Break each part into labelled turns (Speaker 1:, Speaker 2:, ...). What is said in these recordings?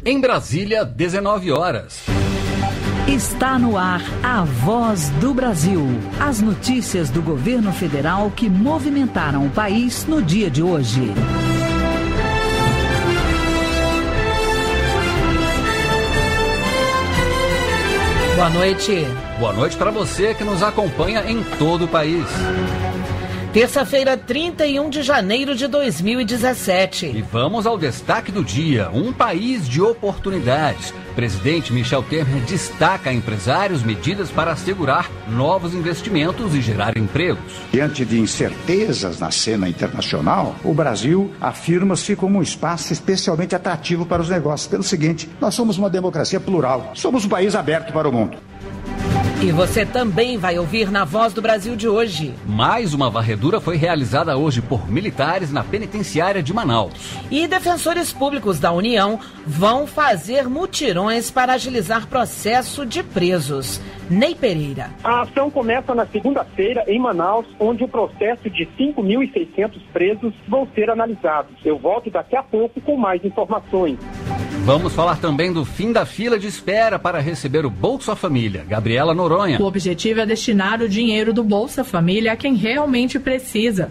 Speaker 1: Em Brasília, 19 horas.
Speaker 2: Está no ar a Voz do Brasil. As notícias do governo federal que movimentaram o país no dia de hoje.
Speaker 3: Boa noite.
Speaker 1: Boa noite para você que nos acompanha em todo o país.
Speaker 3: Terça-feira, 31 de janeiro de 2017.
Speaker 1: E vamos ao destaque do dia. Um país de oportunidades. Presidente Michel Temer destaca a empresários medidas para assegurar novos investimentos e gerar empregos.
Speaker 4: Diante de incertezas na cena internacional, o Brasil afirma-se como um espaço especialmente atrativo para os negócios. Pelo seguinte, nós somos uma democracia plural, somos um país aberto para o mundo.
Speaker 3: E você também vai ouvir na Voz do Brasil de hoje.
Speaker 1: Mais uma varredura foi realizada hoje por militares na penitenciária de Manaus.
Speaker 3: E defensores públicos da União vão fazer mutirões para agilizar processo de presos. Ney Pereira.
Speaker 5: A ação começa na segunda-feira em Manaus, onde o processo de 5.600 presos vão ser analisados. Eu volto daqui a pouco com mais informações.
Speaker 1: Vamos falar também do fim da fila de espera para receber o Bolsa Família. Gabriela Noronha.
Speaker 6: O objetivo é destinar o dinheiro do Bolsa Família a quem realmente precisa.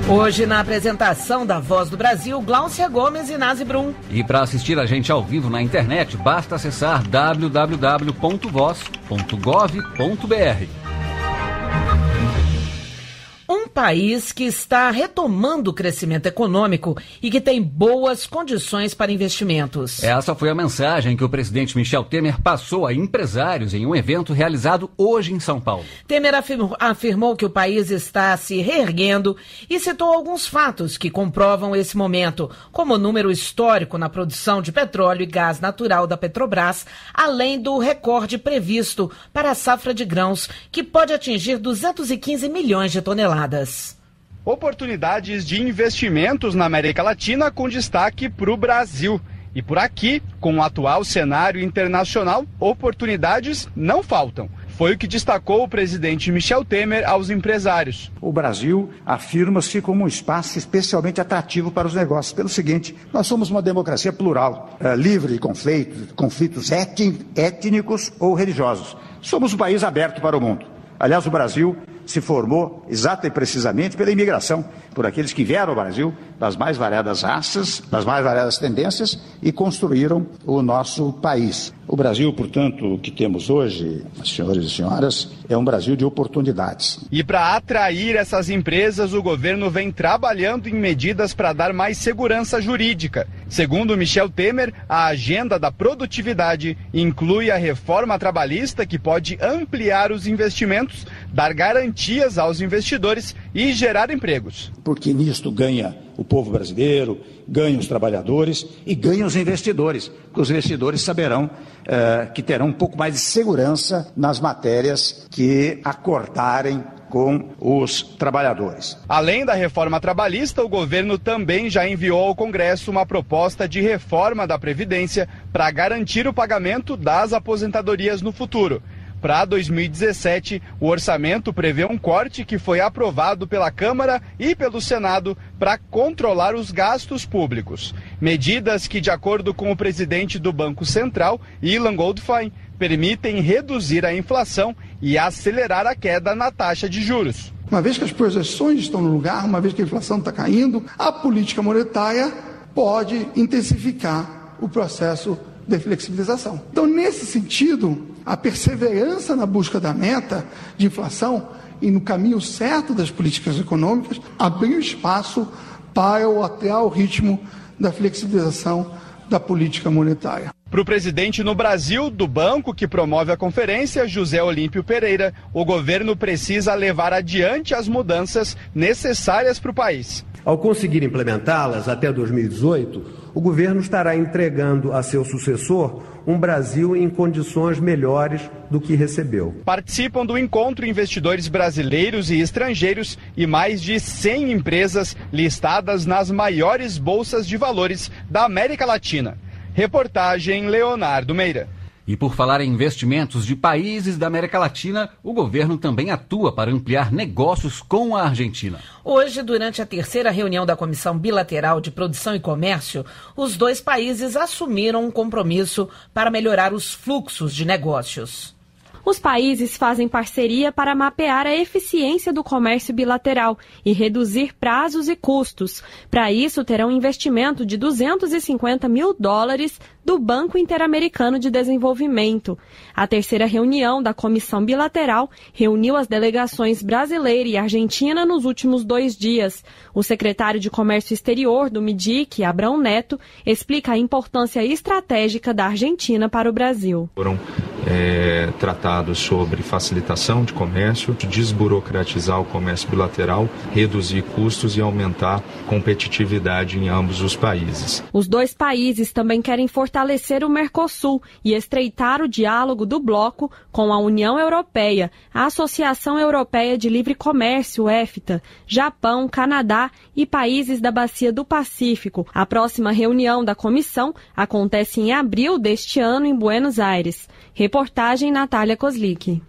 Speaker 3: Hoje, na apresentação da Voz do Brasil, Gláucia Gomes e Nazi Brum.
Speaker 1: E para assistir a gente ao vivo na internet, basta acessar www.voz.gov.br.
Speaker 3: Um país que está retomando o crescimento econômico e que tem boas condições para investimentos.
Speaker 1: Essa foi a mensagem que o presidente Michel Temer passou a empresários em um evento realizado hoje em São Paulo.
Speaker 3: Temer afirmou que o país está se reerguendo e citou alguns fatos que comprovam esse momento, como o número histórico na produção de petróleo e gás natural da Petrobras, além do recorde previsto para a safra de grãos, que pode atingir 215 milhões de toneladas.
Speaker 7: Oportunidades de investimentos na América Latina com destaque para o Brasil. E por aqui, com o atual cenário internacional, oportunidades não faltam. Foi o que destacou o presidente Michel Temer aos empresários.
Speaker 4: O Brasil afirma-se como um espaço especialmente atrativo para os negócios. Pelo seguinte, nós somos uma democracia plural, livre de conflitos étnicos ou religiosos. Somos um país aberto para o mundo. Aliás, o Brasil se formou exata e precisamente pela imigração, por aqueles que vieram ao Brasil das mais variadas raças, das mais variadas tendências e construíram o nosso país. O Brasil, portanto, o que temos hoje, senhores e senhoras, é um Brasil de oportunidades.
Speaker 7: E para atrair essas empresas, o governo vem trabalhando em medidas para dar mais segurança jurídica. Segundo Michel Temer, a agenda da produtividade inclui a reforma trabalhista que pode ampliar os investimentos, dar garantias aos investidores e gerar empregos.
Speaker 4: Porque nisto ganha o povo brasileiro, ganham os trabalhadores e ganham os investidores, porque os investidores saberão que terão um pouco mais de segurança nas matérias que acordarem com os trabalhadores.
Speaker 7: Além da reforma trabalhista, o governo também já enviou ao Congresso uma proposta de reforma da Previdência para garantir o pagamento das aposentadorias no futuro. Para 2017, o orçamento prevê um corte que foi aprovado pela Câmara e pelo Senado para controlar os gastos públicos. Medidas que, de acordo com o presidente do Banco Central, Ilan Goldfein, permitem reduzir a inflação e acelerar a queda na taxa de juros.
Speaker 8: Uma vez que as projeções estão no lugar, uma vez que a inflação está caindo, a política monetária pode intensificar o processo de flexibilização. Então, nesse sentido, a perseverança na busca da meta de inflação e no caminho certo das políticas econômicas abriu espaço para o atual ritmo da flexibilização da política monetária.
Speaker 7: Para o presidente no Brasil, do banco que promove a conferência, José Olímpio Pereira, o governo precisa levar adiante as mudanças necessárias para o país.
Speaker 9: Ao conseguir implementá-las até 2018, o governo estará entregando a seu sucessor um Brasil em condições melhores do que recebeu.
Speaker 7: Participam do encontro investidores brasileiros e estrangeiros e mais de 100 empresas listadas nas maiores bolsas de valores da América Latina. Reportagem Leonardo Meira.
Speaker 1: E por falar em investimentos de países da América Latina, o governo também atua para ampliar negócios com a Argentina.
Speaker 3: Hoje, durante a terceira reunião da Comissão Bilateral de Produção e Comércio, os dois países assumiram um compromisso para melhorar os fluxos de negócios.
Speaker 10: Os países fazem parceria para mapear a eficiência do comércio bilateral e reduzir prazos e custos. Para isso, terão investimento de $250 mil do Banco Interamericano de Desenvolvimento. A terceira reunião da Comissão Bilateral reuniu as delegações brasileira e argentina nos últimos 2 dias. O secretário de Comércio Exterior do MIDIC, Abrão Neto, explica a importância estratégica da Argentina para o Brasil.
Speaker 11: Foram tratados sobre facilitação de comércio, desburocratizar o comércio bilateral, reduzir custos e aumentar competitividade em ambos os países.
Speaker 10: Os dois países também querem fortalecer o Mercosul e estreitar o diálogo do bloco com a União Europeia, a Associação Europeia de Livre Comércio, EFTA, Japão, Canadá e países da Bacia do Pacífico. A próxima reunião da comissão acontece em abril deste ano em Buenos Aires. Reportagem Natália Kozlik.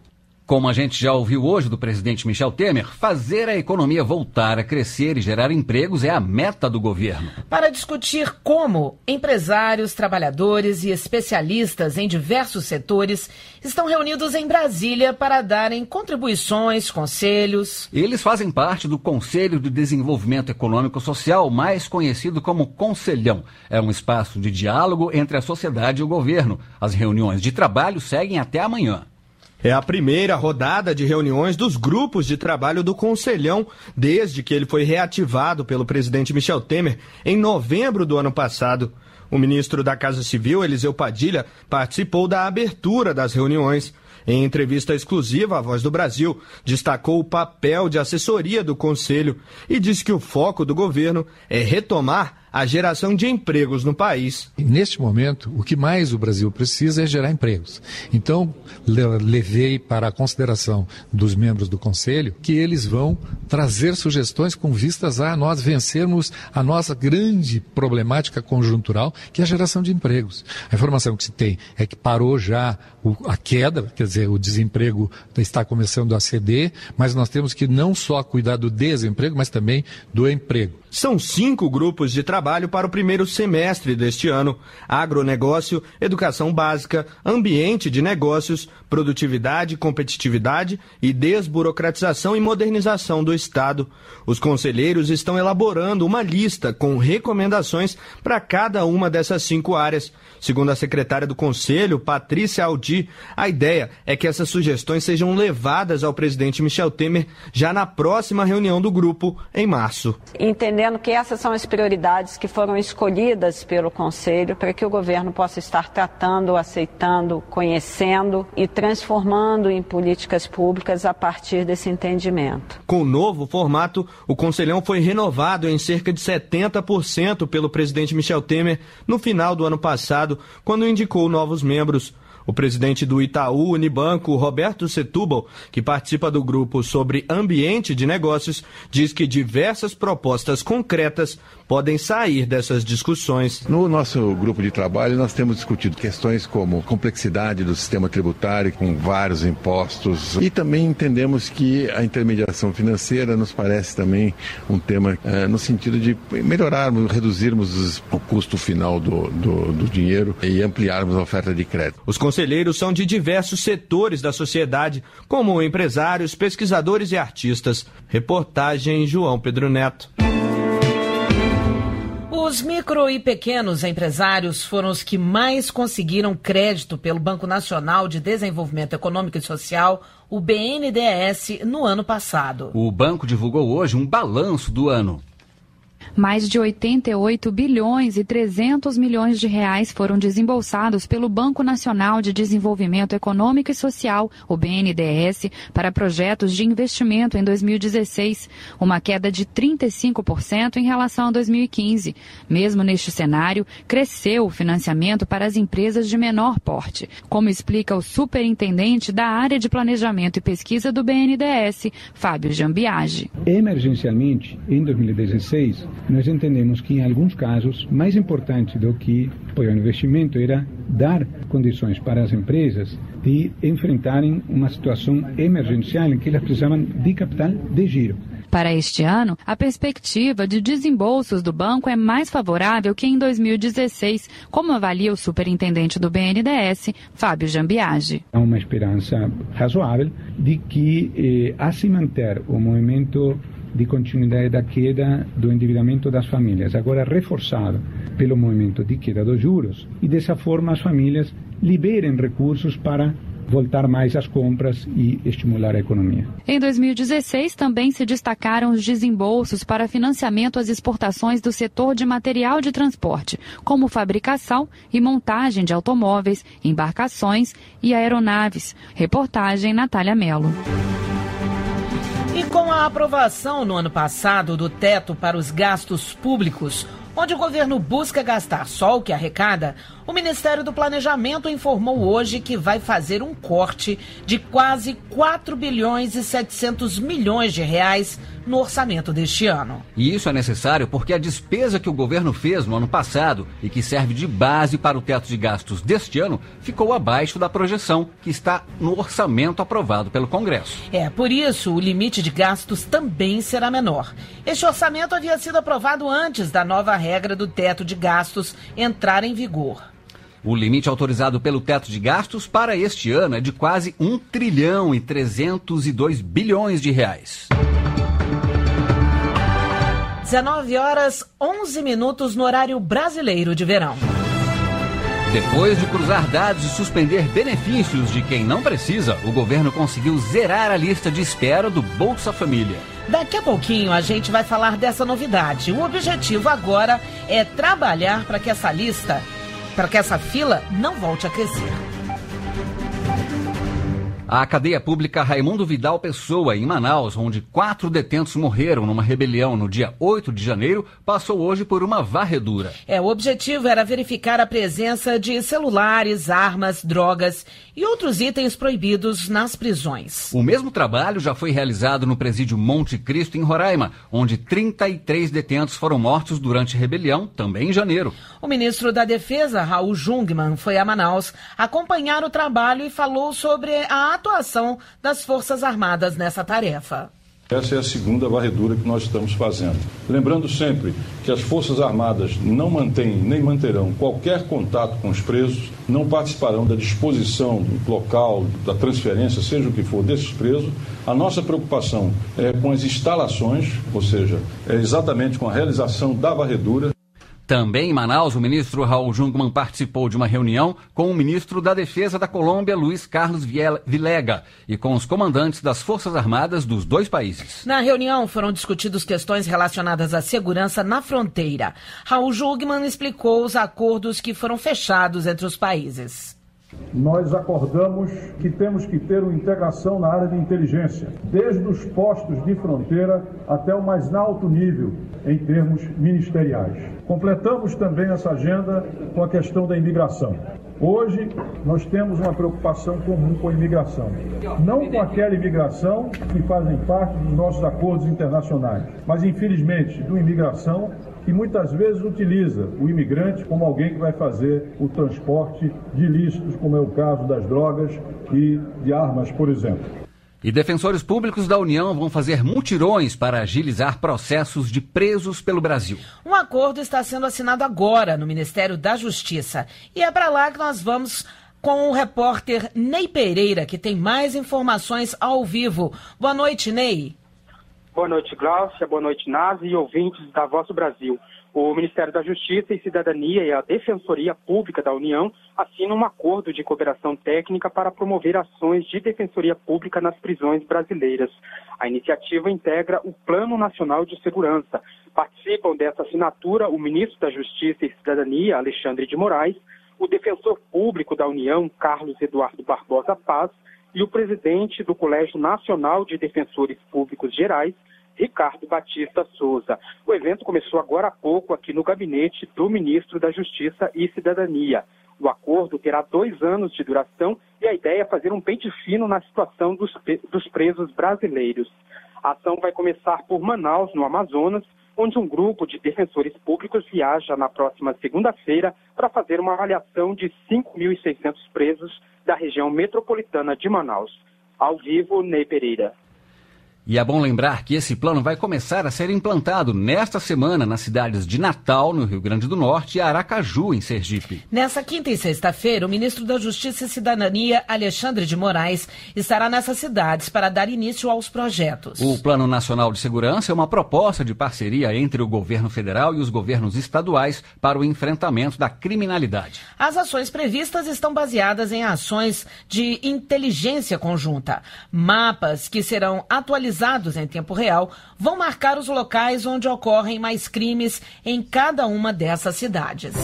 Speaker 1: Como a gente já ouviu hoje do presidente Michel Temer, fazer a economia voltar a crescer e gerar empregos é a meta do governo.
Speaker 3: Para discutir como empresários, trabalhadores e especialistas em diversos setores estão reunidos em Brasília para darem contribuições, conselhos.
Speaker 1: Eles fazem parte do Conselho de Desenvolvimento Econômico Social, mais conhecido como Conselhão. É um espaço de diálogo entre a sociedade e o governo. As reuniões de trabalho seguem até amanhã.
Speaker 12: É a primeira rodada de reuniões dos grupos de trabalho do Conselhão, desde que ele foi reativado pelo presidente Michel Temer em novembro do ano passado. O ministro da Casa Civil, Eliseu Padilha, participou da abertura das reuniões. Em entrevista exclusiva à Voz do Brasil, destacou o papel de assessoria do Conselho e disse que o foco do governo é retomar a geração de empregos no país.
Speaker 13: Neste momento, o que mais o Brasil precisa é gerar empregos. Então, levei para a consideração dos membros do Conselho que eles vão trazer sugestões com vistas a nós vencermos a nossa grande problemática conjuntural, que é a geração de empregos. A informação que se tem é que parou já a queda, quer dizer, o desemprego está começando a ceder, mas nós temos que não só cuidar do desemprego, mas também do emprego.
Speaker 12: São 5 grupos de trabalho para o primeiro semestre deste ano: agronegócio, educação básica, ambiente de negócios, produtividade, competitividade e desburocratização e modernização do Estado. Os conselheiros estão elaborando uma lista com recomendações para cada uma dessas 5 áreas. Segundo a secretária do Conselho, Patrícia Aldi, a ideia é que essas sugestões sejam levadas ao presidente Michel Temer já na próxima reunião do grupo, em março.
Speaker 14: Entendendo que essas são as prioridades que foram escolhidas pelo Conselho para que o governo possa estar tratando, aceitando, conhecendo e transformando em políticas públicas a partir desse entendimento.
Speaker 12: Com o novo formato, o Conselhão foi renovado em cerca de 70% pelo presidente Michel Temer no final do ano passado, quando indicou novos membros. O presidente do Itaú Unibanco, Roberto Setúbal, que participa do grupo sobre ambiente de negócios, diz que diversas propostas concretas podem sair dessas discussões.
Speaker 15: No nosso grupo de trabalho, nós temos discutido questões como complexidade do sistema tributário, com vários impostos, e também entendemos que a intermediação financeira nos parece também um tema no sentido de melhorarmos, reduzirmos o custo final do dinheiro e ampliarmos a oferta de crédito.
Speaker 12: Os conselheiros são de diversos setores da sociedade, como empresários, pesquisadores e artistas. Reportagem João Pedro Neto.
Speaker 3: Os micro e pequenos empresários foram os que mais conseguiram crédito pelo Banco Nacional de Desenvolvimento Econômico e Social, o BNDES, no ano passado.
Speaker 1: O banco divulgou hoje um balanço do ano.
Speaker 16: Mais de 88 bilhões e 300 milhões de reais foram desembolsados pelo Banco Nacional de Desenvolvimento Econômico e Social, o BNDES, para projetos de investimento em 2016, uma queda de 35% em relação a 2015. Mesmo neste cenário, cresceu o financiamento para as empresas de menor porte, como explica o superintendente da área de planejamento e pesquisa do BNDES, Fábio Jambiage.
Speaker 17: Emergencialmente, em 2016, nós entendemos que, em alguns casos, mais importante do que apoiar o investimento era dar condições para as empresas de enfrentarem uma situação emergencial em que elas precisavam de capital de giro.
Speaker 16: Para este ano, a perspectiva de desembolsos do banco é mais favorável que em 2016, como avalia o superintendente do BNDES, Fábio Jambiage.
Speaker 17: Há uma esperança razoável de que, a se manter o movimento de continuidade da queda do endividamento das famílias, agora reforçado pelo movimento de queda dos juros, e dessa forma as famílias liberem recursos para voltar mais às compras e estimular a economia.
Speaker 16: Em 2016, também se destacaram os desembolsos para financiamento às exportações do setor de material de transporte, como fabricação e montagem de automóveis, embarcações e aeronaves. Reportagem Natália Mello.
Speaker 3: E com a aprovação no ano passado do teto para os gastos públicos, onde o governo busca gastar só o que arrecada, o Ministério do Planejamento informou hoje que vai fazer um corte de quase 4 bilhões e 700 milhões de reais no orçamento deste ano.
Speaker 1: E isso é necessário porque a despesa que o governo fez no ano passado e que serve de base para o teto de gastos deste ano ficou abaixo da projeção que está no orçamento aprovado pelo Congresso.
Speaker 3: Por isso, o limite de gastos também será menor. Este orçamento havia sido aprovado antes da nova regra do teto de gastos entrar em vigor.
Speaker 1: O limite autorizado pelo teto de gastos para este ano é de quase 1 trilhão e 302 bilhões de reais.
Speaker 3: 19h11 no horário brasileiro de verão.
Speaker 1: Depois de cruzar dados e suspender benefícios de quem não precisa, o governo conseguiu zerar a lista de espera do Bolsa Família.
Speaker 3: Daqui a pouquinho a gente vai falar dessa novidade. O objetivo agora é trabalhar para que essa fila não volte a crescer.
Speaker 1: A cadeia pública Raimundo Vidal Pessoa, em Manaus, onde 4 detentos morreram numa rebelião no dia 8 de janeiro, passou hoje por uma varredura.
Speaker 3: O objetivo era verificar a presença de celulares, armas, drogas e outros itens proibidos nas prisões.
Speaker 1: O mesmo trabalho já foi realizado no presídio Monte Cristo, em Roraima, onde 33 detentos foram mortos durante a rebelião, também em janeiro.
Speaker 3: O ministro da Defesa, Raul Jungmann, foi a Manaus acompanhar o trabalho e falou sobre a atuação das Forças Armadas nessa tarefa.
Speaker 18: Essa é a segunda varredura que nós estamos fazendo. Lembrando sempre que as Forças Armadas não mantêm nem manterão qualquer contato com os presos, não participarão da disposição do local, da transferência, seja o que for, desses presos. A nossa preocupação é com as instalações, ou seja, é exatamente com a realização da varredura.
Speaker 1: Também em Manaus, o ministro Raul Jungmann participou de uma reunião com o ministro da Defesa da Colômbia, Luiz Carlos Vilega, e com os comandantes das Forças Armadas dos dois países.
Speaker 3: Na reunião foram discutidas questões relacionadas à segurança na fronteira. Raul Jungmann explicou os acordos que foram fechados entre os países.
Speaker 19: Nós acordamos que temos que ter uma integração na área de inteligência, desde os postos de fronteira até o mais alto nível, em termos ministeriais. Completamos também essa agenda com a questão da imigração. Hoje, nós temos uma preocupação comum com a imigração. Não com aquela imigração que fazem parte dos nossos acordos internacionais, mas, infelizmente, de uma imigração que muitas vezes utiliza o imigrante como alguém que vai fazer o transporte de ilícitos, como é o caso das drogas e de armas, por exemplo.
Speaker 1: E defensores públicos da União vão fazer mutirões para agilizar processos de presos pelo Brasil.
Speaker 3: Um acordo está sendo assinado agora no Ministério da Justiça. E é para lá que nós vamos com o repórter Ney Pereira, que tem mais informações ao vivo. Boa noite, Ney.
Speaker 5: Boa noite, Glaucia. Boa noite, Nazi e ouvintes da Voz do Brasil. O Ministério da Justiça e Cidadania e a Defensoria Pública da União assinam um acordo de cooperação técnica para promover ações de defensoria pública nas prisões brasileiras. A iniciativa integra o Plano Nacional de Segurança. Participam dessa assinatura o ministro da Justiça e Cidadania, Alexandre de Moraes, o defensor público da União, Carlos Eduardo Barbosa Paz, e o presidente do Colégio Nacional de Defensores Públicos Gerais, Ricardo Batista Souza. O evento começou agora há pouco aqui no gabinete do ministro da Justiça e Cidadania. O acordo terá 2 anos de duração e a ideia é fazer um pente fino na situação dos presos brasileiros. A ação vai começar por Manaus, no Amazonas, onde um grupo de defensores públicos viaja na próxima segunda-feira para fazer uma avaliação de 5.600 presos da região metropolitana de Manaus. Ao vivo, Ney Pereira.
Speaker 1: E é bom lembrar que esse plano vai começar a ser implantado nesta semana nas cidades de Natal, no Rio Grande do Norte, e Aracaju, em Sergipe.
Speaker 3: Nessa quinta e sexta-feira, o ministro da Justiça e Cidadania, Alexandre de Moraes, estará nessas cidades para dar início aos projetos.
Speaker 1: O Plano Nacional de Segurança é uma proposta de parceria entre o governo federal e os governos estaduais para o enfrentamento da criminalidade.
Speaker 3: As ações previstas estão baseadas em ações de inteligência conjunta. Mapas que serão atualizados em tempo real vão marcar os locais onde ocorrem mais crimes em cada uma dessas cidades.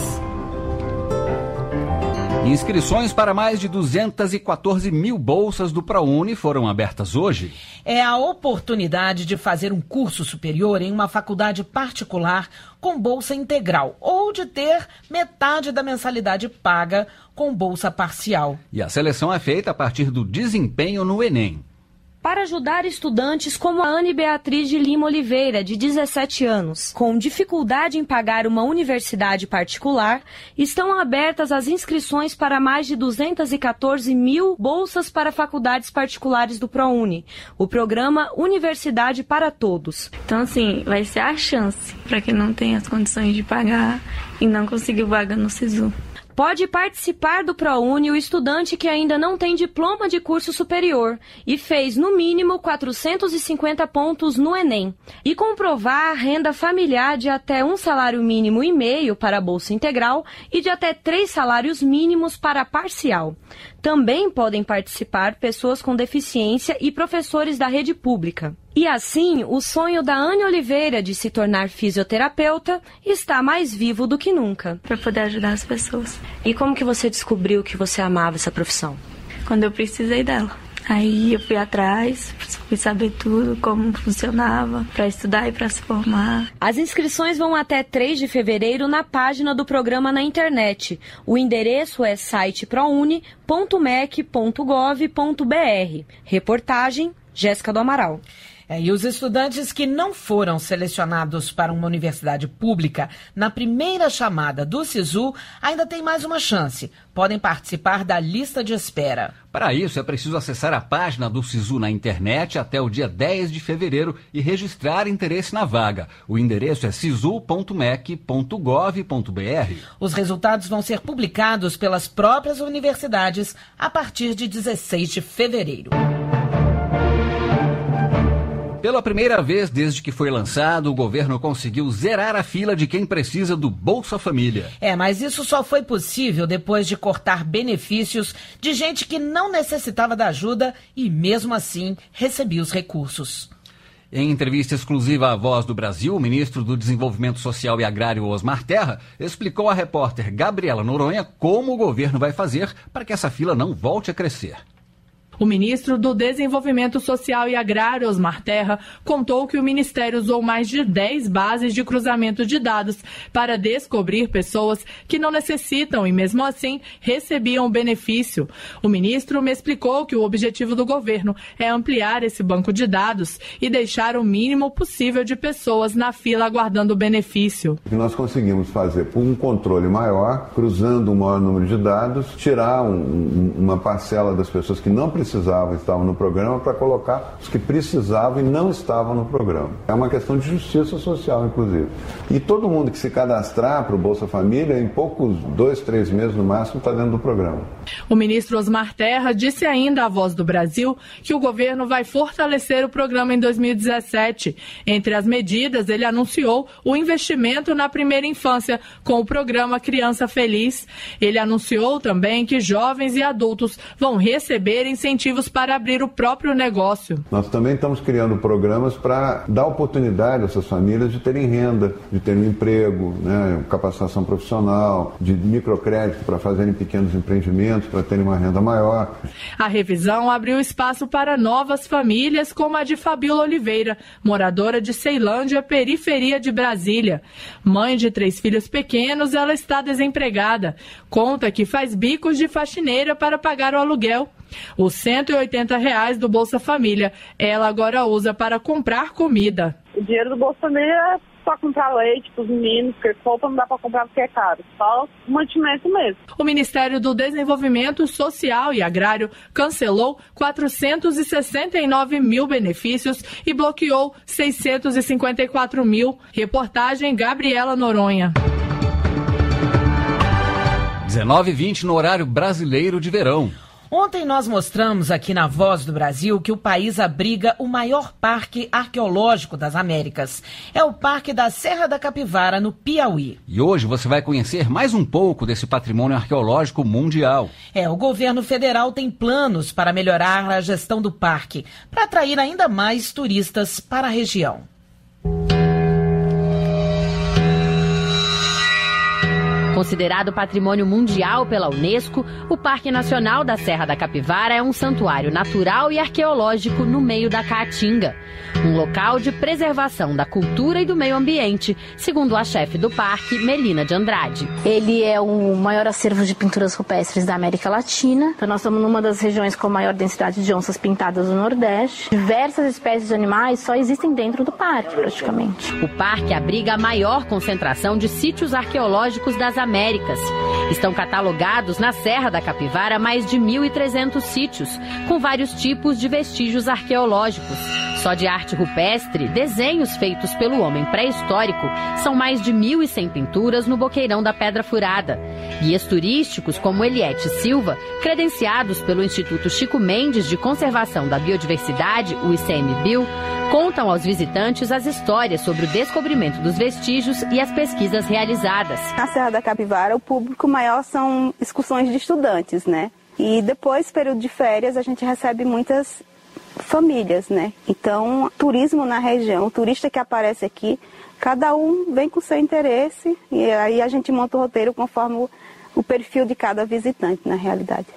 Speaker 1: Inscrições para mais de 214 mil bolsas do ProUni foram abertas hoje.
Speaker 3: É a oportunidade de fazer um curso superior em uma faculdade particular com bolsa integral ou de ter metade da mensalidade paga com bolsa parcial.
Speaker 1: E a seleção é feita a partir do desempenho no Enem.
Speaker 10: Para ajudar estudantes como a Anne Beatriz de Lima Oliveira, de 17 anos, com dificuldade em pagar uma universidade particular, estão abertas as inscrições para mais de 214 mil bolsas para faculdades particulares do ProUni, o programa Universidade para Todos.
Speaker 20: Então, assim, vai ser a chance para quem não tem as condições de pagar e não conseguiu vaga no SISU.
Speaker 10: Pode participar do ProUni o estudante que ainda não tem diploma de curso superior e fez, no mínimo, 450 pontos no Enem e comprovar a renda familiar de até 1,5 salário mínimo para a bolsa integral e de até 3 salários mínimos para a parcial. Também podem participar pessoas com deficiência e professores da rede pública. E assim, o sonho da Anne Oliveira de se tornar fisioterapeuta está mais vivo do que nunca.
Speaker 20: Para poder ajudar as pessoas.
Speaker 10: E como que você descobriu que você amava essa profissão?
Speaker 20: Quando eu precisei dela. Aí eu fui atrás, fui saber tudo, como funcionava, para estudar e para se formar.
Speaker 10: As inscrições vão até 3 de fevereiro na página do programa na internet. O endereço é site prouni.mec.gov.br. Reportagem, Jéssica do Amaral.
Speaker 3: E os estudantes que não foram selecionados para uma universidade pública na primeira chamada do SISU ainda têm mais uma chance. Podem participar da lista de espera.
Speaker 1: Para isso, é preciso acessar a página do SISU na internet até o dia 10 de fevereiro e registrar interesse na vaga. O endereço é sisu.mec.gov.br.
Speaker 3: Os resultados vão ser publicados pelas próprias universidades a partir de 16 de fevereiro.
Speaker 1: Pela primeira vez desde que foi lançado, o governo conseguiu zerar a fila de quem precisa do Bolsa Família.
Speaker 3: Mas isso só foi possível depois de cortar benefícios de gente que não necessitava da ajuda e, mesmo assim, recebia os recursos.
Speaker 1: Em entrevista exclusiva à Voz do Brasil, o ministro do Desenvolvimento Social e Agrário, Osmar Terra, explicou à repórter Gabriela Noronha como o governo vai fazer para que essa fila não volte a crescer.
Speaker 6: O ministro do Desenvolvimento Social e Agrário, Osmar Terra, contou que o Ministério usou mais de 10 bases de cruzamento de dados para descobrir pessoas que não necessitam e, mesmo assim, recebiam o benefício. O ministro me explicou que o objetivo do governo é ampliar esse banco de dados e deixar o mínimo possível de pessoas na fila aguardando o benefício.
Speaker 21: O que nós conseguimos fazer por um controle maior, cruzando um maior número de dados, tirar uma parcela das pessoas que não precisavam estavam no programa para colocar os que precisavam e não estavam no programa. É uma questão de justiça social, inclusive. E todo mundo que se cadastrar para o Bolsa Família, em poucos 2, 3 meses no máximo, está dentro do programa.
Speaker 6: O ministro Osmar Terra disse ainda à Voz do Brasil que o governo vai fortalecer o programa em 2017. Entre as medidas, ele anunciou o investimento na primeira infância com o programa Criança Feliz. Ele anunciou também que jovens e adultos vão receber incentivos para abrir o próprio negócio.
Speaker 21: Nós também estamos criando programas para dar oportunidade a essas famílias de terem renda, de terem um emprego, capacitação profissional, de microcrédito para fazerem pequenos empreendimentos, para terem uma renda maior.
Speaker 6: A revisão abriu espaço para novas famílias, como a de Fabíola Oliveira, moradora de Ceilândia, periferia de Brasília. Mãe de 3 filhos pequenos, ela está desempregada. Conta que faz bicos de faxineira para pagar o aluguel. Os R$180 do Bolsa Família, ela agora usa para comprar comida.
Speaker 22: O dinheiro do Bolsa Família
Speaker 2: para comprar leite para os meninos, porque roupa não dá para comprar porque é caro, só mantimento mesmo.
Speaker 6: O Ministério do Desenvolvimento Social e Agrário cancelou 469 mil benefícios e bloqueou 654 mil. Reportagem Gabriela Noronha.
Speaker 1: 19h20 no horário brasileiro de verão.
Speaker 3: Ontem nós mostramos aqui na Voz do Brasil que o país abriga o maior parque arqueológico das Américas. É o Parque da Serra da Capivara, no Piauí.
Speaker 1: E hoje você vai conhecer mais um pouco desse patrimônio arqueológico mundial.
Speaker 3: O governo federal tem planos para melhorar a gestão do parque, para atrair ainda mais turistas para a região.
Speaker 22: Considerado patrimônio mundial pela Unesco, o Parque Nacional da Serra da Capivara é um santuário natural e arqueológico no meio da Caatinga. Um local de preservação da cultura e do meio ambiente, segundo a chefe do parque, Melina de Andrade.
Speaker 23: Ele é o maior acervo de pinturas rupestres da América Latina. Então nós estamos numa das regiões com maior densidade de onças pintadas do Nordeste. Diversas espécies de animais só existem dentro do parque, praticamente.
Speaker 22: O parque abriga a maior concentração de sítios arqueológicos das Américas. Estão catalogados na Serra da Capivara mais de 1.300 sítios, com vários tipos de vestígios arqueológicos. Só de arte rupestre, desenhos feitos pelo homem pré-histórico, são mais de 1.100 pinturas no Boqueirão da Pedra Furada. Guias turísticos como Eliette Silva, credenciados pelo Instituto Chico Mendes de Conservação da Biodiversidade, o ICMBio, contam aos visitantes as histórias sobre o descobrimento dos vestígios e as pesquisas realizadas.
Speaker 2: Na Serra da Capivara, o público maior são excursões de estudantes, né? E depois, período de férias, a gente recebe muitas famílias, né? Então, turismo na região, o turista que aparece aqui, cada um vem com seu interesse e aí a gente monta o roteiro conforme o perfil de cada visitante, na realidade.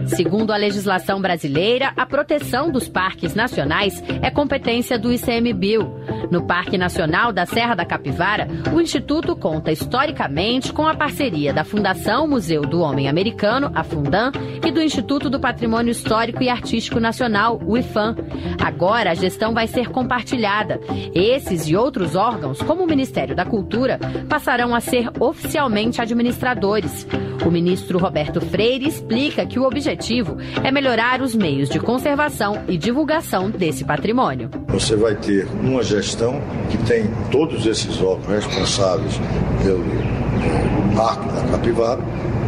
Speaker 22: Segundo a legislação brasileira, a proteção dos parques nacionais é competência do ICMBio. No Parque Nacional da Serra da Capivara, o Instituto conta historicamente com a parceria da Fundação Museu do Homem Americano, a Fundan, e do Instituto do Patrimônio Histórico e Artístico Nacional, o IFAM. Agora a gestão vai ser compartilhada. Esses e outros órgãos, como o Ministério da Cultura, passarão a ser oficialmente administradores. O ministro Roberto Freire explica que o objetivo é melhorar os meios de conservação e divulgação desse patrimônio.
Speaker 24: Você vai ter uma gestão que tem todos esses órgãos responsáveis pelo Parque da Capivara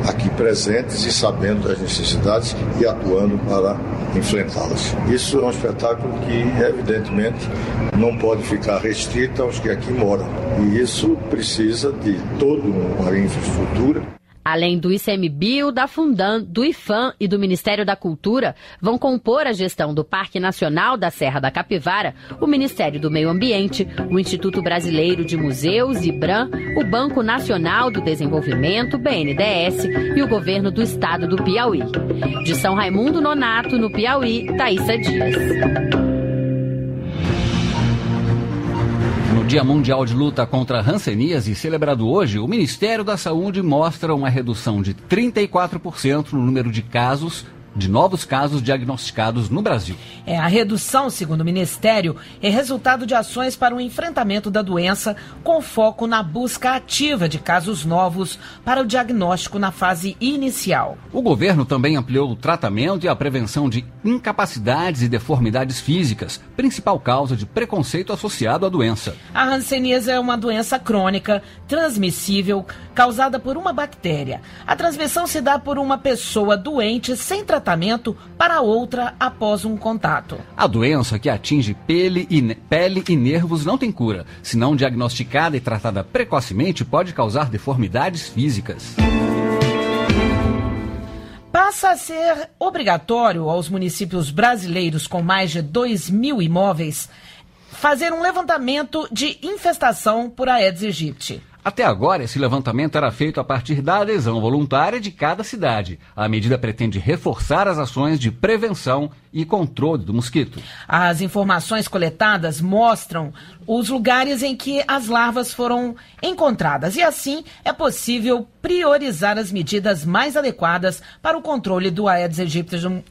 Speaker 24: aqui presentes e sabendo das necessidades e atuando para enfrentá-las. Isso é um espetáculo que, evidentemente, não pode ficar restrito aos que aqui moram. E isso precisa de toda uma infraestrutura.
Speaker 22: Além do ICMBio, da Fundan, do IFAM e do Ministério da Cultura, vão compor a gestão do Parque Nacional da Serra da Capivara, o Ministério do Meio Ambiente, o Instituto Brasileiro de Museus, IBRAM, o Banco Nacional do Desenvolvimento, BNDES, e o Governo do Estado do Piauí. De São Raimundo Nonato, no Piauí, Thaísa Dias.
Speaker 1: No Dia Mundial de Luta contra a Hanseníase, celebrado hoje, o Ministério da Saúde mostra uma redução de 34% no número de novos casos diagnosticados no Brasil.
Speaker 3: A redução, segundo o Ministério, é resultado de ações para o enfrentamento da doença, com foco na busca ativa de casos novos para o diagnóstico na fase inicial.
Speaker 1: O governo também ampliou o tratamento e a prevenção de incapacidades e deformidades físicas, principal causa de preconceito associado à doença.
Speaker 3: A hanseníase é uma doença crônica, transmissível, causada por uma bactéria. A transmissão se dá por uma pessoa doente sem tratamento para outra após um contato.
Speaker 1: A doença, que atinge pele e nervos, não tem cura. Se não diagnosticada e tratada precocemente, pode causar deformidades físicas.
Speaker 3: Passa a ser obrigatório aos municípios brasileiros com mais de 2.000 imóveis fazer um levantamento de infestação por Aedes aegypti.
Speaker 1: Até agora, esse levantamento era feito a partir da adesão voluntária de cada cidade. A medida pretende reforçar as ações de prevenção e controle do mosquito.
Speaker 3: As informações coletadas mostram os lugares em que as larvas foram encontradas e, assim, é possível priorizar as medidas mais adequadas para o controle do Aedes aegypti no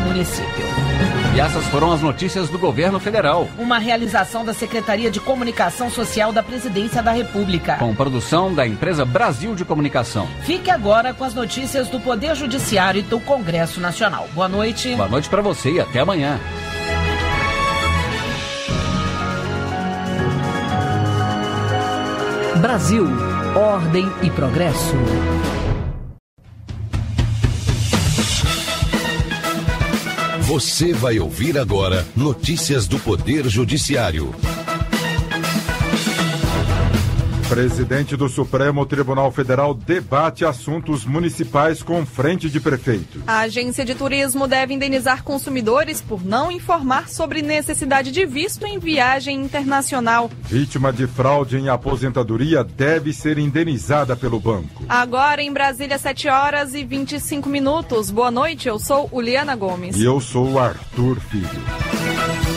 Speaker 3: município.
Speaker 1: E essas foram as notícias do governo federal.
Speaker 3: Uma realização da Secretaria de Comunicação Social da Presidência da República.
Speaker 1: Com produção da empresa Brasil de Comunicação.
Speaker 3: Fique agora com as notícias do Poder Judiciário e do Congresso Nacional. Boa noite.
Speaker 1: Boa noite para você e até amanhã.
Speaker 4: Brasil, ordem e progresso.
Speaker 7: Você vai ouvir agora notícias do Poder Judiciário.
Speaker 8: Presidente do Supremo Tribunal Federal debate assuntos municipais com frente de prefeitos.
Speaker 9: A agência de turismo deve indenizar consumidores por não informar sobre necessidade de visto em viagem internacional.
Speaker 8: Vítima de fraude em aposentadoria deve ser indenizada pelo banco.
Speaker 9: Agora em Brasília, 7h25. Boa noite, eu sou Uliana Gomes.
Speaker 8: E eu sou o Arthur Filho.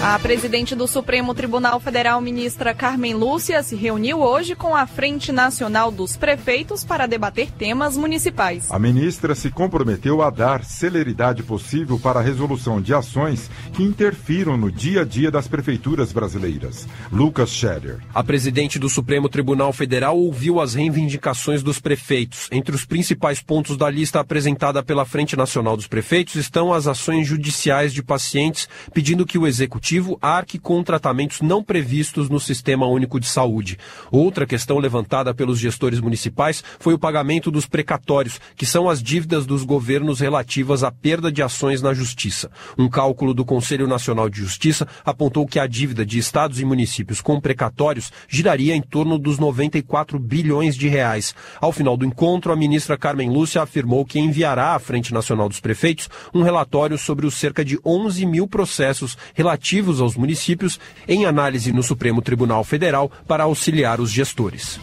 Speaker 9: A presidente do Supremo Tribunal Federal, ministra Carmen Lúcia, se reuniu hoje com a Frente Nacional dos Prefeitos para debater temas municipais.
Speaker 8: A ministra se comprometeu a dar celeridade possível para a resolução de ações que interfiram no dia a dia das prefeituras brasileiras. Lucas Scherer.
Speaker 25: A presidente do Supremo Tribunal Federal ouviu as reivindicações dos prefeitos. Entre os principais pontos da lista apresentada pela Frente Nacional dos Prefeitos estão as ações judiciais de pacientes pedindo que o executivo arque com tratamentos não previstos no Sistema Único de Saúde. Outra questão levantada pelos gestores municipais foi o pagamento dos precatórios, que são as dívidas dos governos relativas à perda de ações na Justiça. Um cálculo do Conselho Nacional de Justiça apontou que a dívida de estados e municípios com precatórios giraria em torno dos 94 bilhões de reais. Ao final do encontro, a ministra Carmen Lúcia afirmou que enviará à Frente Nacional dos Prefeitos um relatório sobre os cerca de 11 mil processos relativos aos municípios em análise no Supremo Tribunal Federal para auxiliar os gestores.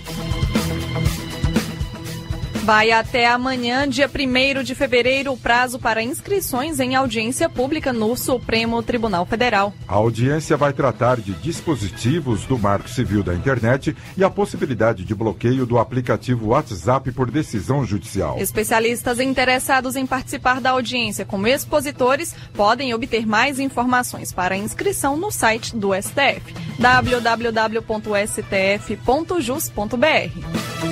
Speaker 9: Vai até amanhã, dia 1º de fevereiro, o prazo para inscrições em audiência pública no Supremo Tribunal Federal.
Speaker 8: A audiência vai tratar de dispositivos do Marco Civil da Internet e a possibilidade de bloqueio do aplicativo WhatsApp por decisão judicial.
Speaker 9: Especialistas interessados em participar da audiência como expositores podem obter mais informações para inscrição no site do STF, www.stf.jus.br.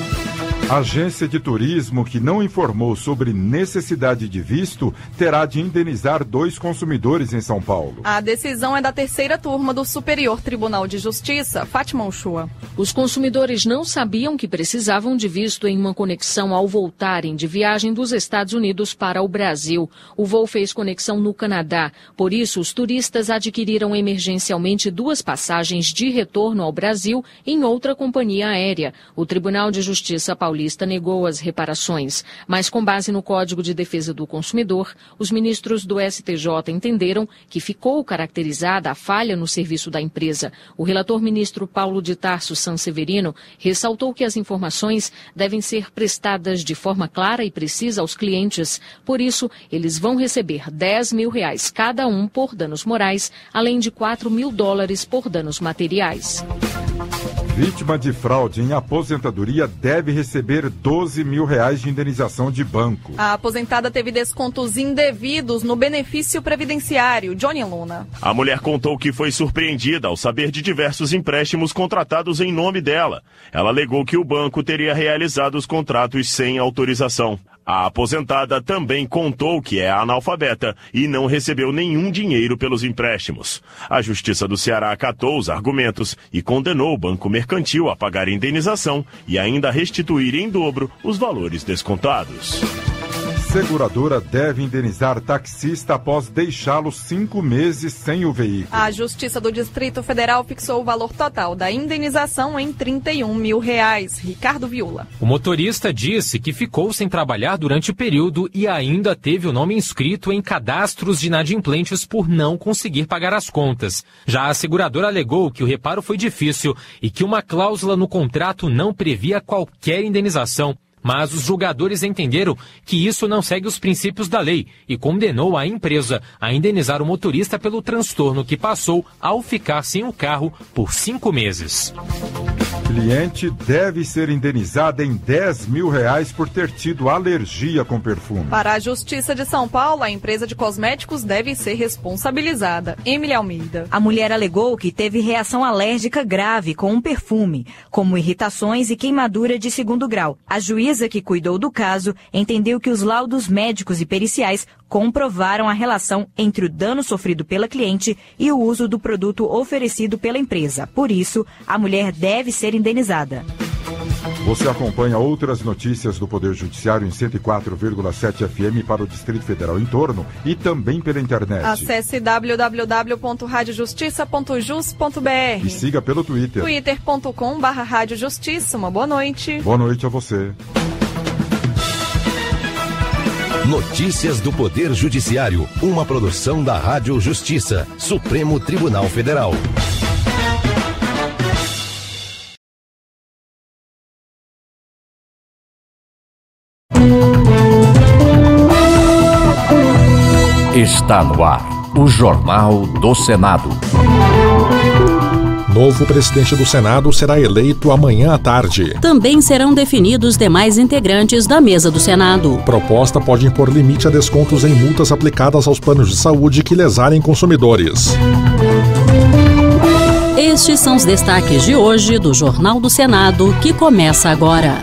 Speaker 8: Agência de turismo que não informou sobre necessidade de visto terá de indenizar 2 consumidores em São Paulo.
Speaker 9: A decisão é da 3ª turma do Superior Tribunal de Justiça, Fátima Uchoa.
Speaker 26: Os consumidores não sabiam que precisavam de visto em uma conexão ao voltarem de viagem dos Estados Unidos para o Brasil. O voo fez conexão no Canadá. Por isso, os turistas adquiriram emergencialmente 2 passagens de retorno ao Brasil em outra companhia aérea. O Tribunal de Justiça paulista negou as reparações, mas com base no Código de Defesa do Consumidor, os ministros do STJ entenderam que ficou caracterizada a falha no serviço da empresa. O relator ministro Paulo de Tarso Sanseverino ressaltou que as informações devem ser prestadas de forma clara e precisa aos clientes. Por isso, eles vão receber R$10 mil cada um por danos morais, além de $4 mil por danos materiais.
Speaker 8: Vítima de fraude em aposentadoria deve receber R$12 mil de indenização de banco.
Speaker 9: A aposentada teve descontos indevidos no benefício previdenciário. Johnny Luna.
Speaker 27: A mulher contou que foi surpreendida ao saber de diversos empréstimos contratados em nome dela. Ela alegou que o banco teria realizado os contratos sem autorização. A aposentada também contou que é analfabeta e não recebeu nenhum dinheiro pelos empréstimos. A Justiça do Ceará acatou os argumentos e condenou o Banco Mercantil a pagar indenização e ainda restituir em dobro os valores descontados.
Speaker 8: Seguradora deve indenizar taxista após deixá-lo 5 meses sem o veículo.
Speaker 9: A Justiça do Distrito Federal fixou o valor total da indenização em R$31 mil. Ricardo Viula.
Speaker 28: O motorista disse que ficou sem trabalhar durante o período e ainda teve o nome inscrito em cadastros de inadimplentes por não conseguir pagar as contas. Já a seguradora alegou que o reparo foi difícil e que uma cláusula no contrato não previa qualquer indenização. Mas os julgadores entenderam que isso não segue os princípios da lei e condenou a empresa a indenizar o motorista pelo transtorno que passou ao ficar sem o carro por 5 meses.
Speaker 8: Cliente deve ser indenizada em R$10 mil por ter tido alergia com perfume.
Speaker 9: Para a Justiça de São Paulo, a empresa de cosméticos deve ser responsabilizada. Emily Almeida.
Speaker 11: A mulher alegou que teve reação alérgica grave com um perfume, como irritações e queimadura de 2º grau. A juíza que cuidou do caso entendeu que os laudos médicos e periciais comprovaram a relação entre o dano sofrido pela cliente e o uso do produto oferecido pela empresa. Por isso, a mulher deve ser indenizada.
Speaker 8: Você acompanha outras notícias do Poder Judiciário em 104,7 FM para o Distrito Federal em torno e também pela internet.
Speaker 9: Acesse www.radiojustiça.jus.br
Speaker 8: e siga pelo Twitter.
Speaker 9: twitter.com/radiojustiça. Uma boa noite.
Speaker 8: Boa noite a você.
Speaker 7: Notícias do Poder Judiciário, uma produção da Rádio Justiça, Supremo Tribunal Federal.
Speaker 12: Está no ar, o Jornal do Senado.
Speaker 13: Novo presidente do Senado será eleito amanhã à tarde.
Speaker 22: Também serão definidos demais integrantes da mesa do Senado.
Speaker 13: Proposta pode impor limite a descontos em multas aplicadas aos planos de saúde que lesarem consumidores.
Speaker 22: Estes são os destaques de hoje do Jornal do Senado, que começa agora.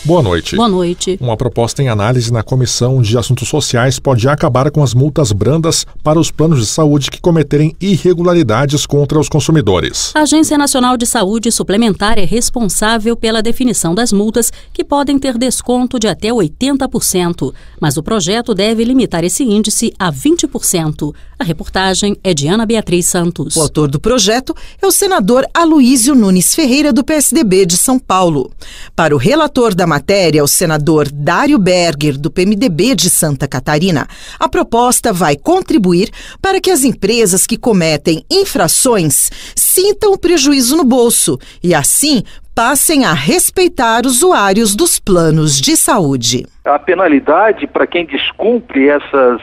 Speaker 13: Boa noite.
Speaker 22: Boa noite.
Speaker 13: Uma proposta em análise na Comissão de Assuntos Sociais pode acabar com as multas brandas para os planos de saúde que cometerem irregularidades contra os consumidores.
Speaker 22: A Agência Nacional de Saúde Suplementar é responsável pela definição das multas, que podem ter desconto de até 80%, mas o projeto deve limitar esse índice a 20%. A reportagem é de Ana Beatriz Santos.
Speaker 14: O autor do projeto é o senador Aloísio Nunes Ferreira, do PSDB de São Paulo. Para o relator da matéria, o senador Dário Berger, do PMDB de Santa Catarina, a proposta vai contribuir para que as empresas que cometem infrações sintam o prejuízo no bolso e, assim, passem a respeitar usuários dos planos de saúde.
Speaker 15: A penalidade para quem descumpre essas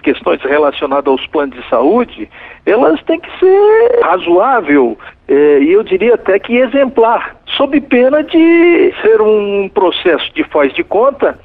Speaker 15: questões relacionadas aos planos de saúde, elas têm que ser razoável e eu diria até que exemplar, sob pena de ser um processo de faz de conta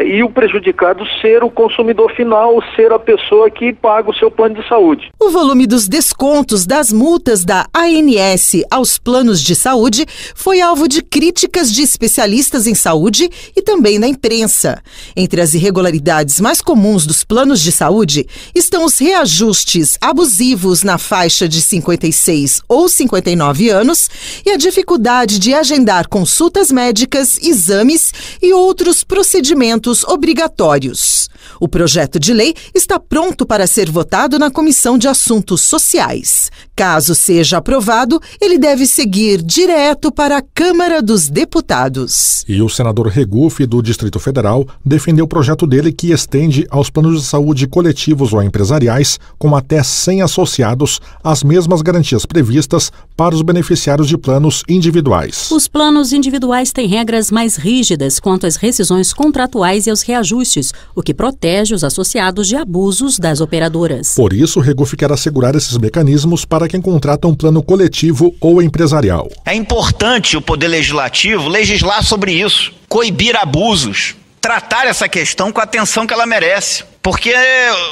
Speaker 15: e o prejudicado ser o consumidor final, ser a pessoa que paga o seu plano de saúde.
Speaker 14: O volume dos descontos das multas da ANS aos planos de saúde foi alvo de críticas de especialistas em saúde e também na imprensa. Entre as irregularidades mais comuns dos planos de saúde estão os reajustes abusivos na faixa de 56 ou 59 anos e a dificuldade de agendar consultas médicas, exames e outros procedimentos obrigatórios. O projeto de lei está pronto para ser votado na Comissão de Assuntos Sociais. Caso seja aprovado, ele deve seguir direto para a Câmara dos Deputados.
Speaker 13: E o senador Regufe, do Distrito Federal, defendeu o projeto dele que estende aos planos de saúde coletivos ou empresariais, com até 100 associados, as mesmas garantias previstas para os beneficiários de planos individuais.
Speaker 22: Os planos individuais têm regras mais rígidas quanto às rescisões contratuais e aos reajustes, o que protege os associados de abusos das operadoras.
Speaker 13: Por isso, o Regufe quer assegurar esses mecanismos para quem contrata um plano coletivo ou empresarial.
Speaker 16: É importante o Poder Legislativo legislar sobre isso, coibir abusos, tratar essa questão com a atenção que ela merece. Porque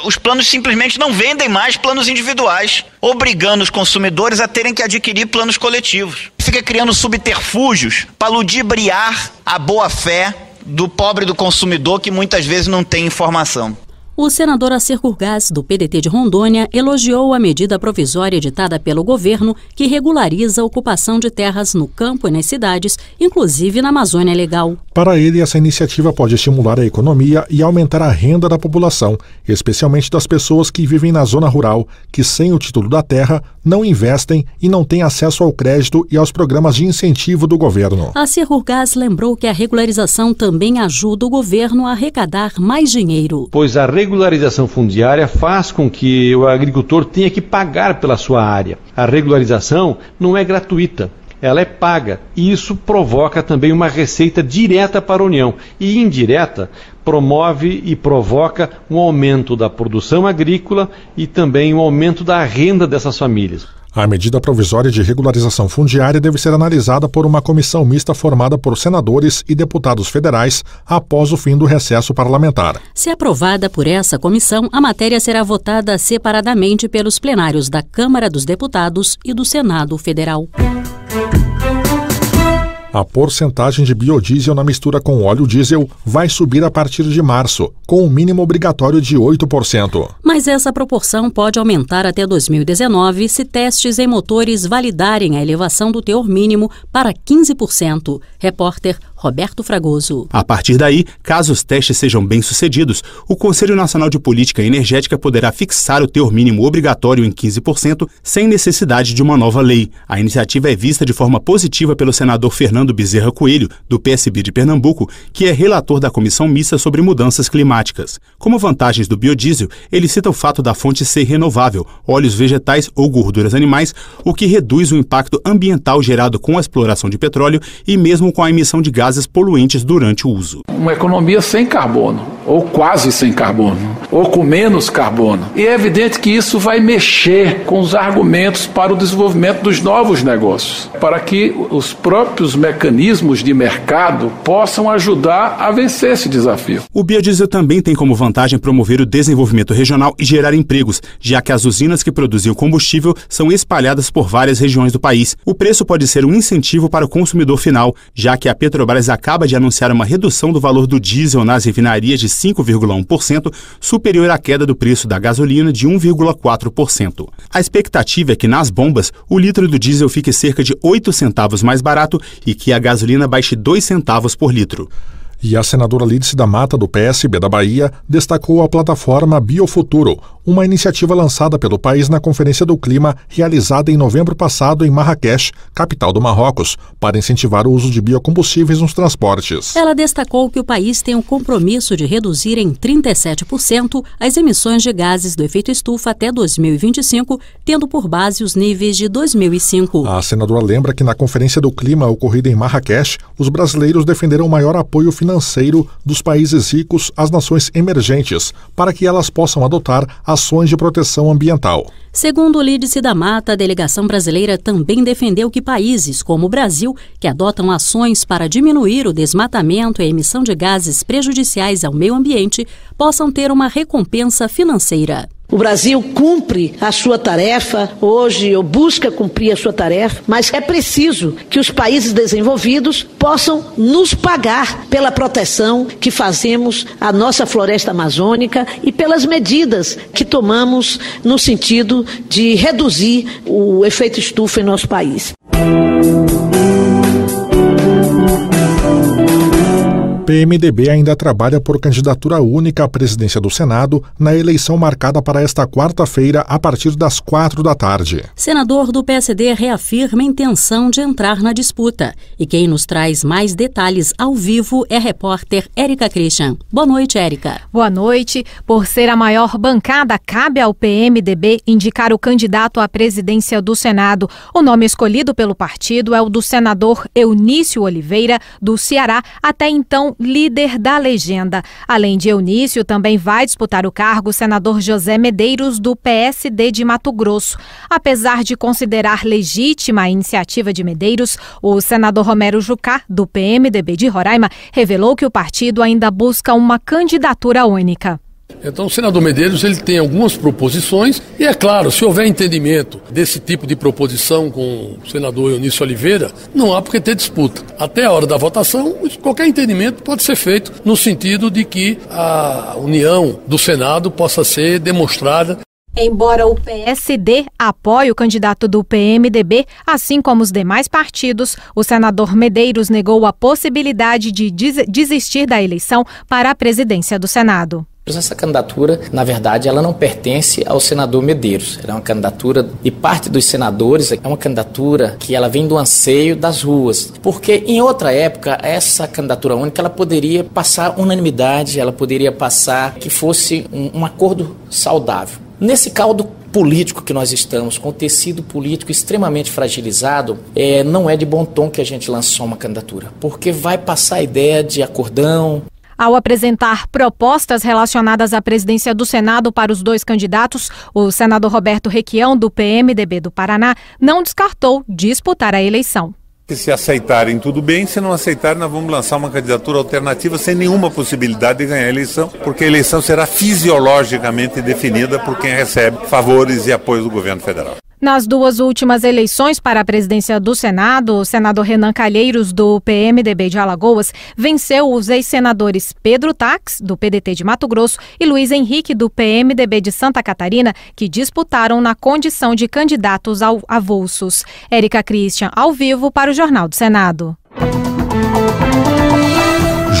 Speaker 16: os planos simplesmente não vendem mais planos individuais, obrigando os consumidores a terem que adquirir planos coletivos. Fica criando subterfúgios para ludibriar a boa-fé do pobre do consumidor que muitas vezes não tem informação.
Speaker 22: O senador Acer Gurgás, do PDT de Rondônia, elogiou a medida provisória editada pelo governo que regulariza a ocupação de terras no campo e nas cidades, inclusive na Amazônia Legal.
Speaker 13: Para ele, essa iniciativa pode estimular a economia e aumentar a renda da população, especialmente das pessoas que vivem na zona rural, que sem o título da terra não investem e não têm acesso ao crédito e aos programas de incentivo do governo.
Speaker 22: Acer Gurgás lembrou que a regularização também ajuda o governo a arrecadar mais dinheiro.
Speaker 17: Pois a regularização fundiária faz com que o agricultor tenha que pagar pela sua área. A regularização não é gratuita, ela é paga e isso provoca também uma receita direta para a União e indireta promove e provoca um aumento da produção agrícola e também um aumento da renda dessas famílias.
Speaker 13: A medida provisória de regularização fundiária deve ser analisada por uma comissão mista formada por senadores e deputados federais após o fim do recesso parlamentar.
Speaker 5: Se aprovada por essa comissão, a matéria será votada separadamente pelos plenários da Câmara dos Deputados e do Senado Federal.
Speaker 13: A porcentagem de biodiesel na mistura com óleo diesel vai subir a partir de março, com um mínimo obrigatório de 8%.
Speaker 5: Mas essa proporção pode aumentar até 2019 se testes em motores validarem a elevação do teor mínimo para 15%. Repórter Roberto Fragoso.
Speaker 6: A partir daí, caso os testes sejam bem-sucedidos, o Conselho Nacional de Política Energética poderá fixar o teor mínimo obrigatório em 15%, sem necessidade de uma nova lei. A iniciativa é vista de forma positiva pelo senador Fernando Bezerra Coelho, do PSB de Pernambuco, que é relator da Comissão Mista sobre Mudanças Climáticas. Como vantagens do biodiesel, ele cita o fato da fonte ser renovável, óleos vegetais ou gorduras animais, o que reduz o impacto ambiental gerado com a exploração de petróleo e mesmo com a emissão de gases poluentes durante o uso.
Speaker 10: Uma economia sem carbono, ou quase sem carbono, ou com menos carbono. E é evidente que isso vai mexer com os argumentos para o desenvolvimento dos novos negócios, para que os próprios mecanismos de mercado possam ajudar a vencer esse desafio.
Speaker 6: O biodiesel também tem como vantagem promover o desenvolvimento regional e gerar empregos, já que as usinas que produzem o combustível são espalhadas por várias regiões do país. O preço pode ser um incentivo para o consumidor final, já que a Petrobras acaba de anunciar uma redução do valor do diesel nas refinarias de 5,1%, superior à queda do preço da gasolina de 1,4%. A expectativa é que nas bombas o litro do diesel fique cerca de 8 centavos mais barato e que a gasolina baixe 2 centavos por litro.
Speaker 13: E a senadora Lídice da Mata, do PSB da Bahia, destacou a plataforma Biofuturo, uma iniciativa lançada pelo país na Conferência do Clima, realizada em novembro passado em Marrakech, capital do Marrocos, para incentivar o uso de biocombustíveis nos transportes.
Speaker 5: Ela destacou que o país tem o compromisso de reduzir em 37% as emissões de gases do efeito estufa até 2025, tendo por base os níveis de 2005.
Speaker 13: A senadora lembra que na Conferência do Clima ocorrida em Marrakech, os brasileiros defenderam maior apoio financeiro dos países ricos às nações emergentes, para que elas possam adotar ações de proteção ambiental.
Speaker 5: Segundo Lídice da Mata, a delegação brasileira também defendeu que países como o Brasil, que adotam ações para diminuir o desmatamento e a emissão de gases prejudiciais ao meio ambiente, possam ter uma recompensa financeira.
Speaker 18: O Brasil cumpre a sua tarefa hoje, ou busca cumprir a sua tarefa, mas é preciso que os países desenvolvidos possam nos pagar pela proteção que fazemos à nossa floresta amazônica e pelas medidas que tomamos no sentido de reduzir o efeito estufa em nosso país.
Speaker 13: O PMDB ainda trabalha por candidatura única à presidência do Senado na eleição marcada para esta quarta-feira a partir das 16h.
Speaker 5: Senador do PSD reafirma a intenção de entrar na disputa. E quem nos traz mais detalhes ao vivo é a repórter Érica Christian. Boa noite, Érica.
Speaker 19: Boa noite. Por ser a maior bancada, cabe ao PMDB indicar o candidato à presidência do Senado. O nome escolhido pelo partido é o do senador Eunício Oliveira, do Ceará, até então líder da legenda. Além de Eunício, também vai disputar o cargo o senador José Medeiros, do PSD de Mato Grosso. Apesar de considerar legítima a iniciativa de Medeiros, o senador Romero Jucá, do PMDB de Roraima, revelou que o partido ainda busca uma candidatura única.
Speaker 20: Então o senador Medeiros ele tem algumas proposições e é claro, se houver entendimento desse tipo de proposição com o senador Eunício Oliveira, não há por que ter disputa. Até a hora da votação, qualquer entendimento pode ser feito no sentido de que a união do Senado possa ser demonstrada.
Speaker 19: Embora o PSD apoie o candidato do PMDB, assim como os demais partidos, o senador Medeiros negou a possibilidade de desistir da eleição para a presidência do Senado.
Speaker 21: Essa candidatura, na verdade, ela não pertence ao senador Medeiros. Ela é uma candidatura de parte dos senadores, é uma candidatura que ela vem do anseio das ruas. Porque em outra época, essa candidatura única, ela poderia passar unanimidade, ela poderia passar que fosse um acordo saudável. Nesse caldo político que nós estamos, com o tecido político extremamente fragilizado, não é de bom tom que a gente lance só uma candidatura, porque vai passar a ideia de acordão.
Speaker 19: Ao apresentar propostas relacionadas à presidência do Senado para os dois candidatos, o senador Roberto Requião, do PMDB do Paraná, não descartou disputar a eleição.
Speaker 1: Se aceitarem, tudo bem. Se não aceitarem, nós vamos lançar uma candidatura alternativa sem nenhuma possibilidade de ganhar a eleição, porque a eleição será fisiologicamente definida por quem recebe favores e apoio do governo federal.
Speaker 19: Nas duas últimas eleições para a presidência do Senado, o senador Renan Calheiros, do PMDB de Alagoas, venceu os ex-senadores Pedro Tax, do PDT de Mato Grosso, e Luiz Henrique, do PMDB de Santa Catarina, que disputaram na condição de candidatos avulsos. Érica Christian, ao vivo para o Jornal do Senado.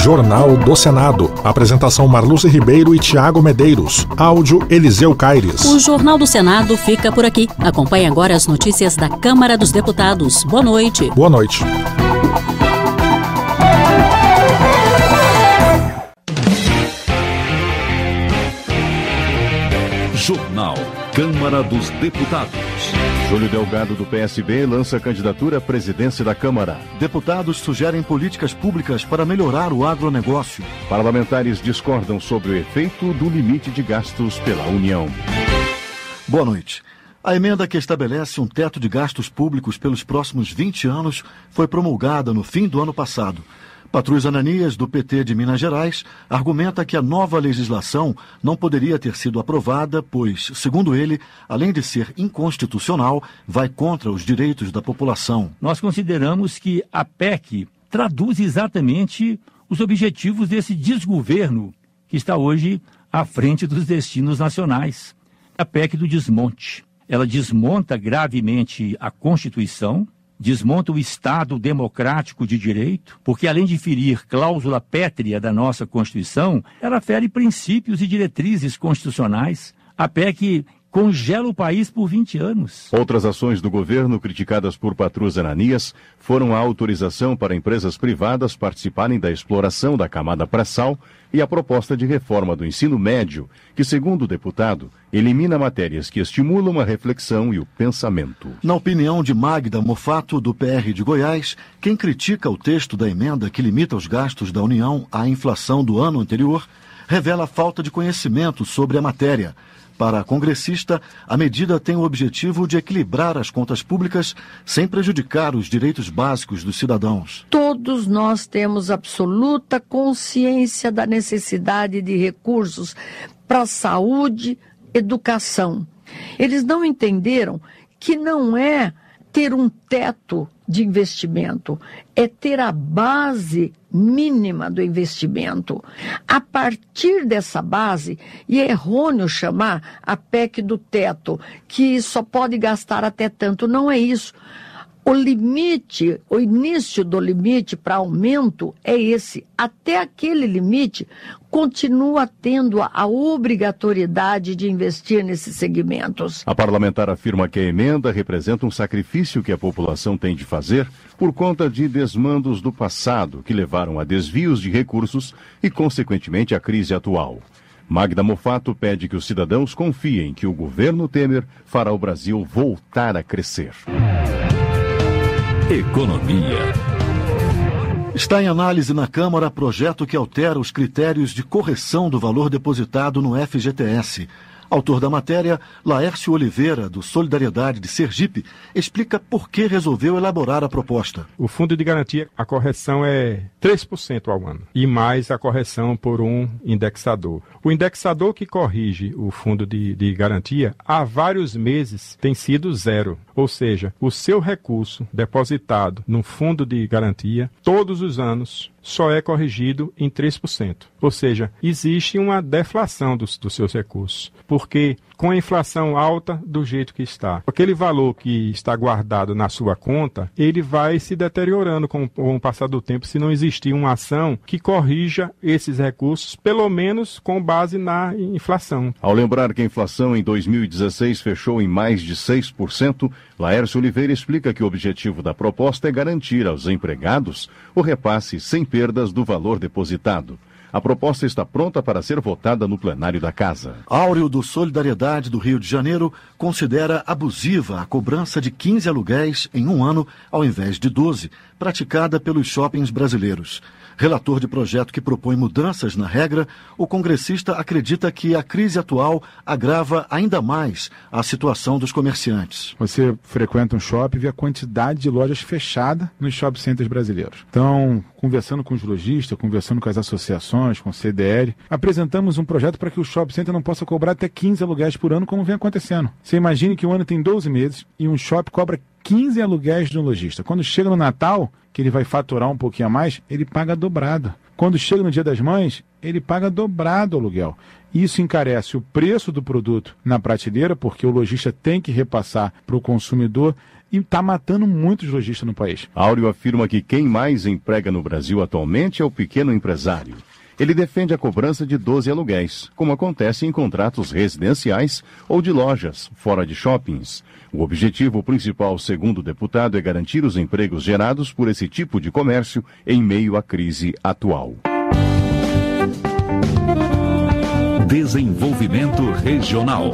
Speaker 13: Jornal do Senado. Apresentação Marluce Ribeiro e Tiago Medeiros. Áudio Eliseu Caires.
Speaker 5: O Jornal do Senado fica por aqui. Acompanhe agora as notícias da Câmara dos Deputados. Boa noite.
Speaker 13: Boa noite.
Speaker 2: Jornal Câmara dos Deputados.
Speaker 3: Júlio Delgado, do PSB, lança candidatura à presidência da Câmara.
Speaker 4: Deputados sugerem políticas públicas para melhorar o agronegócio.
Speaker 3: Parlamentares discordam sobre o efeito do limite de gastos pela União.
Speaker 4: Boa noite. A emenda que estabelece um teto de gastos públicos pelos próximos 20 anos foi promulgada no fim do ano passado. Patrus Ananias, do PT de Minas Gerais, argumenta que a nova legislação não poderia ter sido aprovada, pois, segundo ele, além de ser inconstitucional, vai contra os direitos da população.
Speaker 23: Nós consideramos que a PEC traduz exatamente os objetivos desse desgoverno que está hoje à frente dos destinos nacionais. A PEC do desmonte. Ela desmonta gravemente a Constituição, desmonta o Estado democrático de direito, porque além de ferir cláusula pétrea da nossa Constituição, ela fere princípios e diretrizes constitucionais. A PEC congela o país por 20 anos.
Speaker 3: Outras ações do governo criticadas por Patrus Ananias foram a autorização para empresas privadas participarem da exploração da camada pré-sal e a proposta de reforma do ensino médio, que, segundo o deputado, elimina matérias que estimulam a reflexão e o pensamento.
Speaker 4: Na opinião de Magda Mofato, do PR de Goiás, quem critica o texto da emenda que limita os gastos da União à inflação do ano anterior, revela falta de conhecimento sobre a matéria. Para a congressista, a medida tem o objetivo de equilibrar as contas públicas sem prejudicar os direitos básicos dos cidadãos.
Speaker 24: Todos nós temos absoluta consciência da necessidade de recursos para saúde, educação. Eles não entenderam que não é ter um teto de investimento, é ter a base mínima do investimento. A partir dessa base, e é errôneo chamar a PEC do teto, que só pode gastar até tanto, não é isso. O limite, o início do limite para aumento é esse. Até aquele limite, continua tendo a obrigatoriedade de investir nesses segmentos.
Speaker 3: A parlamentar afirma que a emenda representa um sacrifício que a população tem de fazer por conta de desmandos do passado que levaram a desvios de recursos e, consequentemente, a crise atual. Magda Mofato pede que os cidadãos confiem que o governo Temer fará o Brasil voltar a crescer.
Speaker 2: Economia.
Speaker 4: Está em análise na Câmara projeto que altera os critérios de correção do valor depositado no FGTS. Autor da matéria, Laércio Oliveira, do Solidariedade de Sergipe, explica por que resolveu elaborar a proposta.
Speaker 25: O fundo de garantia, a correção é 3% ao ano, e mais a correção por um indexador. O indexador que corrige o fundo de garantia, há vários meses, tem sido zero. Ou seja, o seu recurso depositado no fundo de garantia, todos os anos, só é corrigido em 3%. Ou seja, existe uma deflação dos seus recursos, porque com a inflação alta do jeito que está, aquele valor que está guardado na sua conta, ele vai se deteriorando com o passar do tempo se não existir uma ação que corrija esses recursos, pelo menos com base na inflação.
Speaker 3: Ao lembrar que a inflação em 2016 fechou em mais de 6%, Laércio Oliveira explica que o objetivo da proposta é garantir aos empregados o repasse sem perdas do valor depositado. A proposta está pronta para ser votada no plenário da Casa.
Speaker 4: Áureo do Solidariedade do Rio de Janeiro considera abusiva a cobrança de 15 aluguéis em um ano, ao invés de 12, praticada pelos shoppings brasileiros. Relator de projeto que propõe mudanças na regra, o congressista acredita que a crise atual agrava ainda mais a situação dos comerciantes.
Speaker 7: Você frequenta um shopping e vê a quantidade de lojas fechadas nos shopping centers brasileiros. Então, conversando com os lojistas, conversando com as associações, com o CDL, apresentamos um projeto para que o shopping center não possa cobrar até 15 aluguéis por ano, como vem acontecendo. Você imagine que o ano tem 12 meses e um shopping cobra 15 aluguéis de um lojista. Quando chega no Natal, que ele vai faturar um pouquinho a mais, ele paga dobrado. Quando chega no Dia das Mães, ele paga dobrado o aluguel. Isso encarece o preço do produto na prateleira, porque o lojista tem que repassar para o consumidor e está matando muitos lojistas no país.
Speaker 3: Áureo afirma que quem mais emprega no Brasil atualmente é o pequeno empresário. Ele defende a cobrança de 12 aluguéis, como acontece em contratos residenciais ou de lojas, fora de shoppings. O objetivo principal, segundo o deputado, é garantir os empregos gerados por esse tipo de comércio em meio à crise atual.
Speaker 2: Desenvolvimento Regional.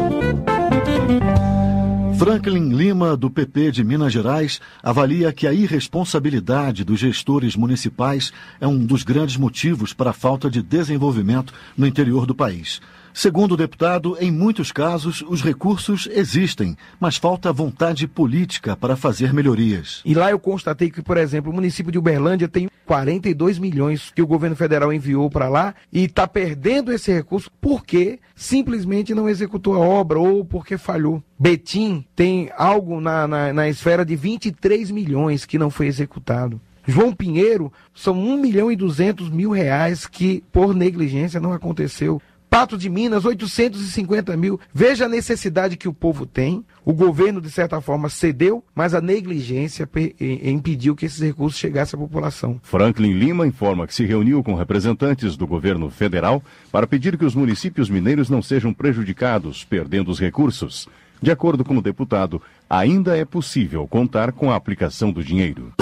Speaker 4: Franklin Lima, do PP de Minas Gerais, avalia que a irresponsabilidade dos gestores municipais é um dos grandes motivos para a falta de desenvolvimento no interior do país. Segundo o deputado, em muitos casos, os recursos existem, mas falta vontade política para fazer melhorias.
Speaker 8: E lá eu constatei que, por exemplo, o município de Uberlândia tem 42 milhões que o governo federal enviou para lá e está perdendo esse recurso porque simplesmente não executou a obra ou porque falhou. Betim tem algo na esfera de 23 milhões que não foi executado. João Pinheiro são 1.200.000 reais que, por negligência, não aconteceu. Pato de Minas, 850 mil. Veja a necessidade que o povo tem. O governo, de certa forma, cedeu, mas a negligência impediu que esses recursos chegassem à população.
Speaker 3: Franklin Lima informa que se reuniu com representantes do governo federal para pedir que os municípios mineiros não sejam prejudicados, perdendo os recursos. De acordo com o deputado, ainda é possível contar com a aplicação do dinheiro.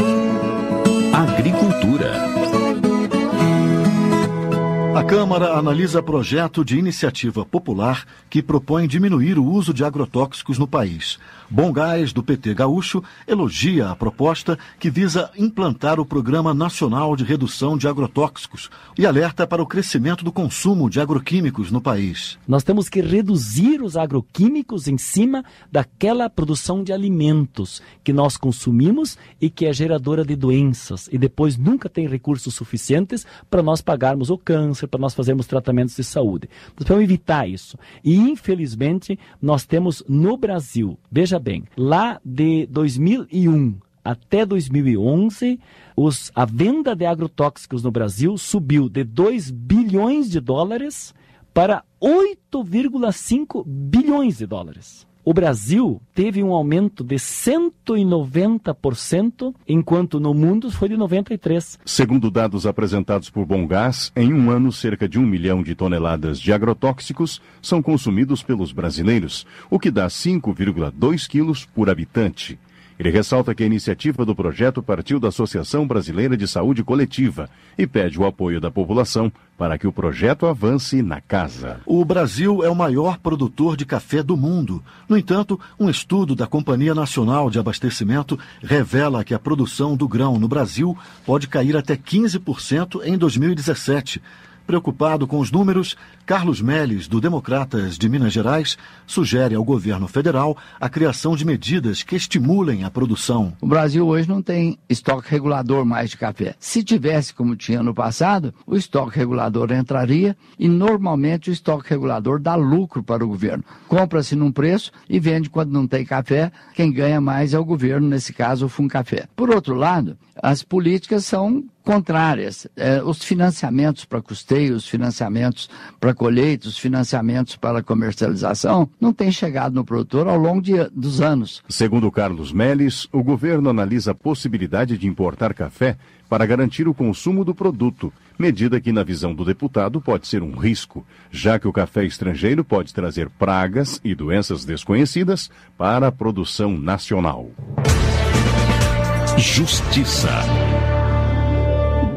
Speaker 2: Agricultura.
Speaker 4: A Câmara analisa projeto de iniciativa popular que propõe diminuir o uso de agrotóxicos no país. Bom Gás, do PT gaúcho, elogia a proposta que visa implantar o Programa Nacional de Redução de Agrotóxicos e alerta para o crescimento do consumo de agroquímicos no país.
Speaker 9: Nós temos que reduzir os agroquímicos em cima daquela produção de alimentos que nós consumimos e que é geradora de doenças e depois nunca tem recursos suficientes para nós pagarmos o câncer, para nós fazermos tratamentos de saúde. Nós vamos evitar isso. E, infelizmente, nós temos no Brasil, veja bem, lá de 2001 até 2011, a venda de agrotóxicos no Brasil subiu de 2 bilhões de dólares para 8,5 bilhões de dólares. O Brasil teve um aumento de 190%, enquanto no mundo foi de 93%.
Speaker 3: Segundo dados apresentados por Bom Gás, em um ano, cerca de 1 milhão de toneladas de agrotóxicos são consumidos pelos brasileiros, o que dá 5,2 quilos por habitante. Ele ressalta que a iniciativa do projeto partiu da Associação Brasileira de Saúde Coletiva e pede o apoio da população para que o projeto avance na casa.
Speaker 4: O Brasil é o maior produtor de café do mundo. No entanto, um estudo da Companhia Nacional de Abastecimento revela que a produção do grão no Brasil pode cair até 15% em 2017. Preocupado com os números, Carlos Melles, do Democratas de Minas Gerais, sugere ao governo federal a criação de medidas que estimulem a produção.
Speaker 11: O Brasil hoje não tem estoque regulador mais de café. Se tivesse, como tinha no passado, o estoque regulador entraria e normalmente o estoque regulador dá lucro para o governo. Compra-se num preço e vende quando não tem café. Quem ganha mais é o governo, nesse caso o Funcafé. Por outro lado, as políticas são contrárias. Os financiamentos para custeio, os financiamentos para colheita, os financiamentos para comercialização não têm chegado no produtor ao longo dos anos.
Speaker 3: Segundo Carlos Melles, o governo analisa a possibilidade de importar café para garantir o consumo do produto, medida que, na visão do deputado, pode ser um risco, já que o café estrangeiro pode trazer pragas e doenças desconhecidas para a produção nacional.
Speaker 2: Justiça.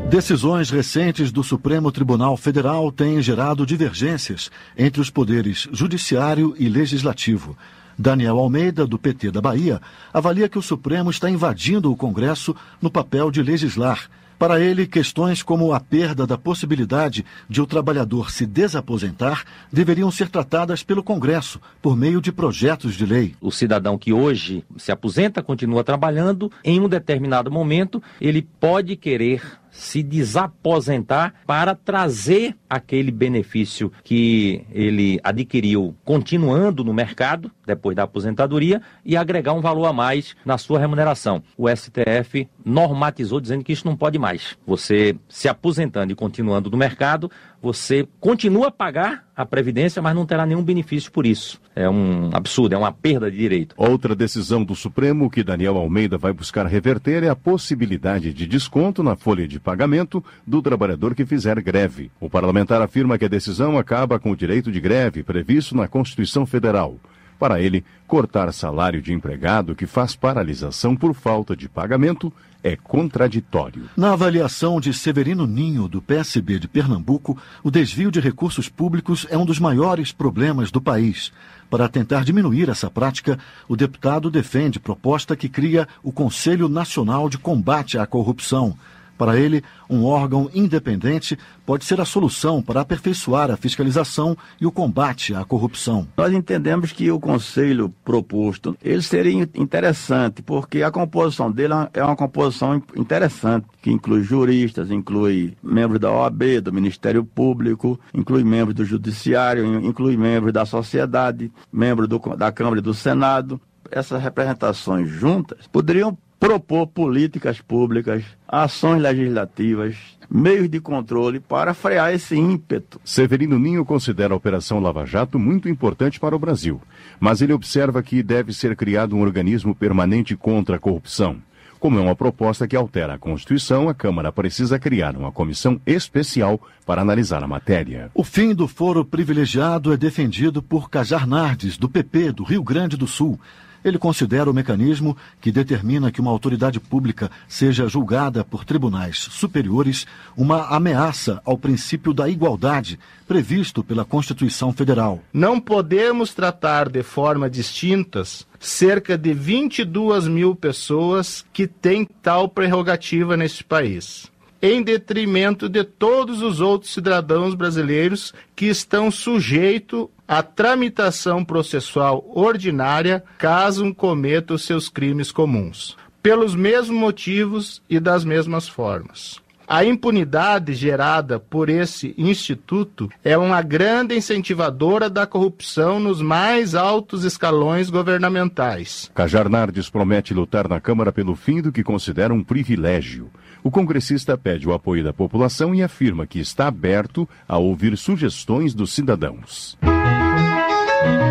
Speaker 4: Decisões recentes do Supremo Tribunal Federal têm gerado divergências entre os poderes judiciário e legislativo. Daniel Almeida, do PT da Bahia, avalia que o Supremo está invadindo o Congresso no papel de legislar. Para ele, questões como a perda da possibilidade de o trabalhador se desaposentar deveriam ser tratadas pelo Congresso, por meio de projetos de lei.
Speaker 12: O cidadão que hoje se aposenta, continua trabalhando, em um determinado momento, ele pode querer se desaposentar para trazer aquele benefício que ele adquiriu continuando no mercado, depois da aposentadoria, e agregar um valor a mais na sua remuneração. O STF normatizou dizendo que isso não pode mais. Você se aposentando e continuando no mercado, você continua a pagar a Previdência, mas não terá nenhum benefício por isso. É um absurdo, é uma perda de direito.
Speaker 3: Outra decisão do Supremo que Daniel Almeida vai buscar reverter é a possibilidade de desconto na folha de pagamento do trabalhador que fizer greve. O parlamentar afirma que a decisão acaba com o direito de greve previsto na Constituição Federal. Para ele, cortar salário de empregado que faz paralisação por falta de pagamento é contraditório.
Speaker 4: Na avaliação de Severino Ninho, do PSB de Pernambuco, o desvio de recursos públicos é um dos maiores problemas do país. Para tentar diminuir essa prática, o deputado defende proposta que cria o Conselho Nacional de Combate à Corrupção. Para ele, um órgão independente pode ser a solução para aperfeiçoar a fiscalização e o combate à corrupção.
Speaker 14: Nós entendemos que o conselho proposto, ele seria interessante, porque a composição dele é uma composição interessante, que inclui juristas, inclui membros da OAB, do Ministério Público, inclui membros do Judiciário, inclui membros da sociedade, membros da Câmara e do Senado. Essas representações juntas poderiam propor políticas públicas, ações legislativas, meios de controle para frear esse ímpeto.
Speaker 3: Severino Ninho considera a Operação Lava Jato muito importante para o Brasil, mas ele observa que deve ser criado um organismo permanente contra a corrupção. Como é uma proposta que altera a Constituição, a Câmara precisa criar uma comissão especial para analisar a matéria.
Speaker 4: O fim do foro privilegiado é defendido por Kajar Nardes, do PP do Rio Grande do Sul. Ele considera o mecanismo que determina que uma autoridade pública seja julgada por tribunais superiores uma ameaça ao princípio da igualdade previsto pela Constituição Federal.
Speaker 15: Não podemos tratar de forma distintas cerca de 22 mil pessoas que têm tal prerrogativa neste país, em detrimento de todos os outros cidadãos brasileiros que estão sujeitos à tramitação processual ordinária caso cometam os seus crimes comuns, pelos mesmos motivos e das mesmas formas. A impunidade gerada por esse instituto é uma grande incentivadora da corrupção nos mais altos escalões governamentais.
Speaker 3: Kajar Nardes promete lutar na Câmara pelo fim do que considera um privilégio. O congressista pede o apoio da população e afirma que está aberto a ouvir sugestões dos cidadãos.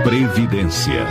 Speaker 2: Previdência.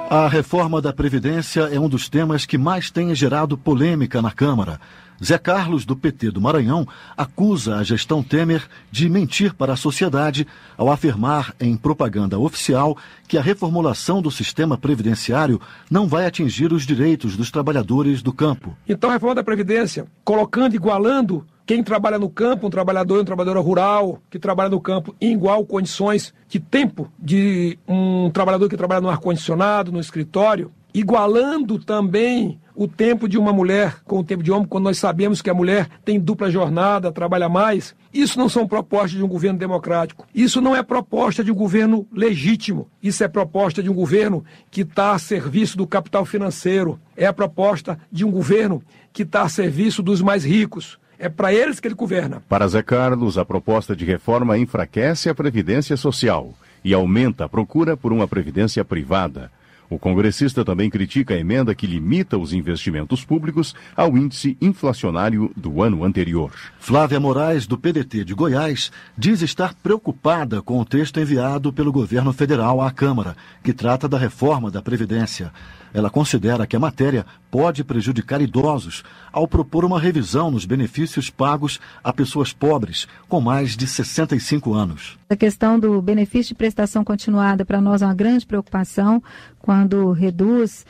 Speaker 4: A reforma da Previdência é um dos temas que mais tem gerado polêmica na Câmara. Zé Carlos, do PT do Maranhão, acusa a gestão Temer de mentir para a sociedade ao afirmar em propaganda oficial que a reformulação do sistema previdenciário não vai atingir os direitos dos trabalhadores do campo.
Speaker 16: Então a reforma da Previdência, colocando, igualando quem trabalha no campo, um trabalhador e uma trabalhadora rural, que trabalha no campo em igual condições de tempo de um trabalhador que trabalha no ar-condicionado, no escritório, igualando também o tempo de uma mulher com o tempo de homem, quando nós sabemos que a mulher tem dupla jornada, trabalha mais. Isso não são propostas de um governo democrático. Isso não é proposta de um governo legítimo. Isso é proposta de um governo que está a serviço do capital financeiro. É a proposta de um governo que está a serviço dos mais ricos. É para eles que ele governa.
Speaker 3: Para Zé Carlos, a proposta de reforma enfraquece a Previdência Social e aumenta a procura por uma previdência privada. O congressista também critica a emenda que limita os investimentos públicos ao índice inflacionário do ano anterior.
Speaker 4: Flávia Moraes, do PDT de Goiás, diz estar preocupada com o texto enviado pelo governo federal à Câmara, que trata da reforma da Previdência. Ela considera que a matéria pode prejudicar idosos ao propor uma revisão nos benefícios pagos a pessoas pobres com mais de 65 anos.
Speaker 22: A questão do benefício de prestação continuada para nós é uma grande preocupação quando reduz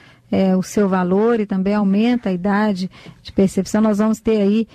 Speaker 6: o seu valor e também aumenta a idade de percepção. Nós vamos ter aí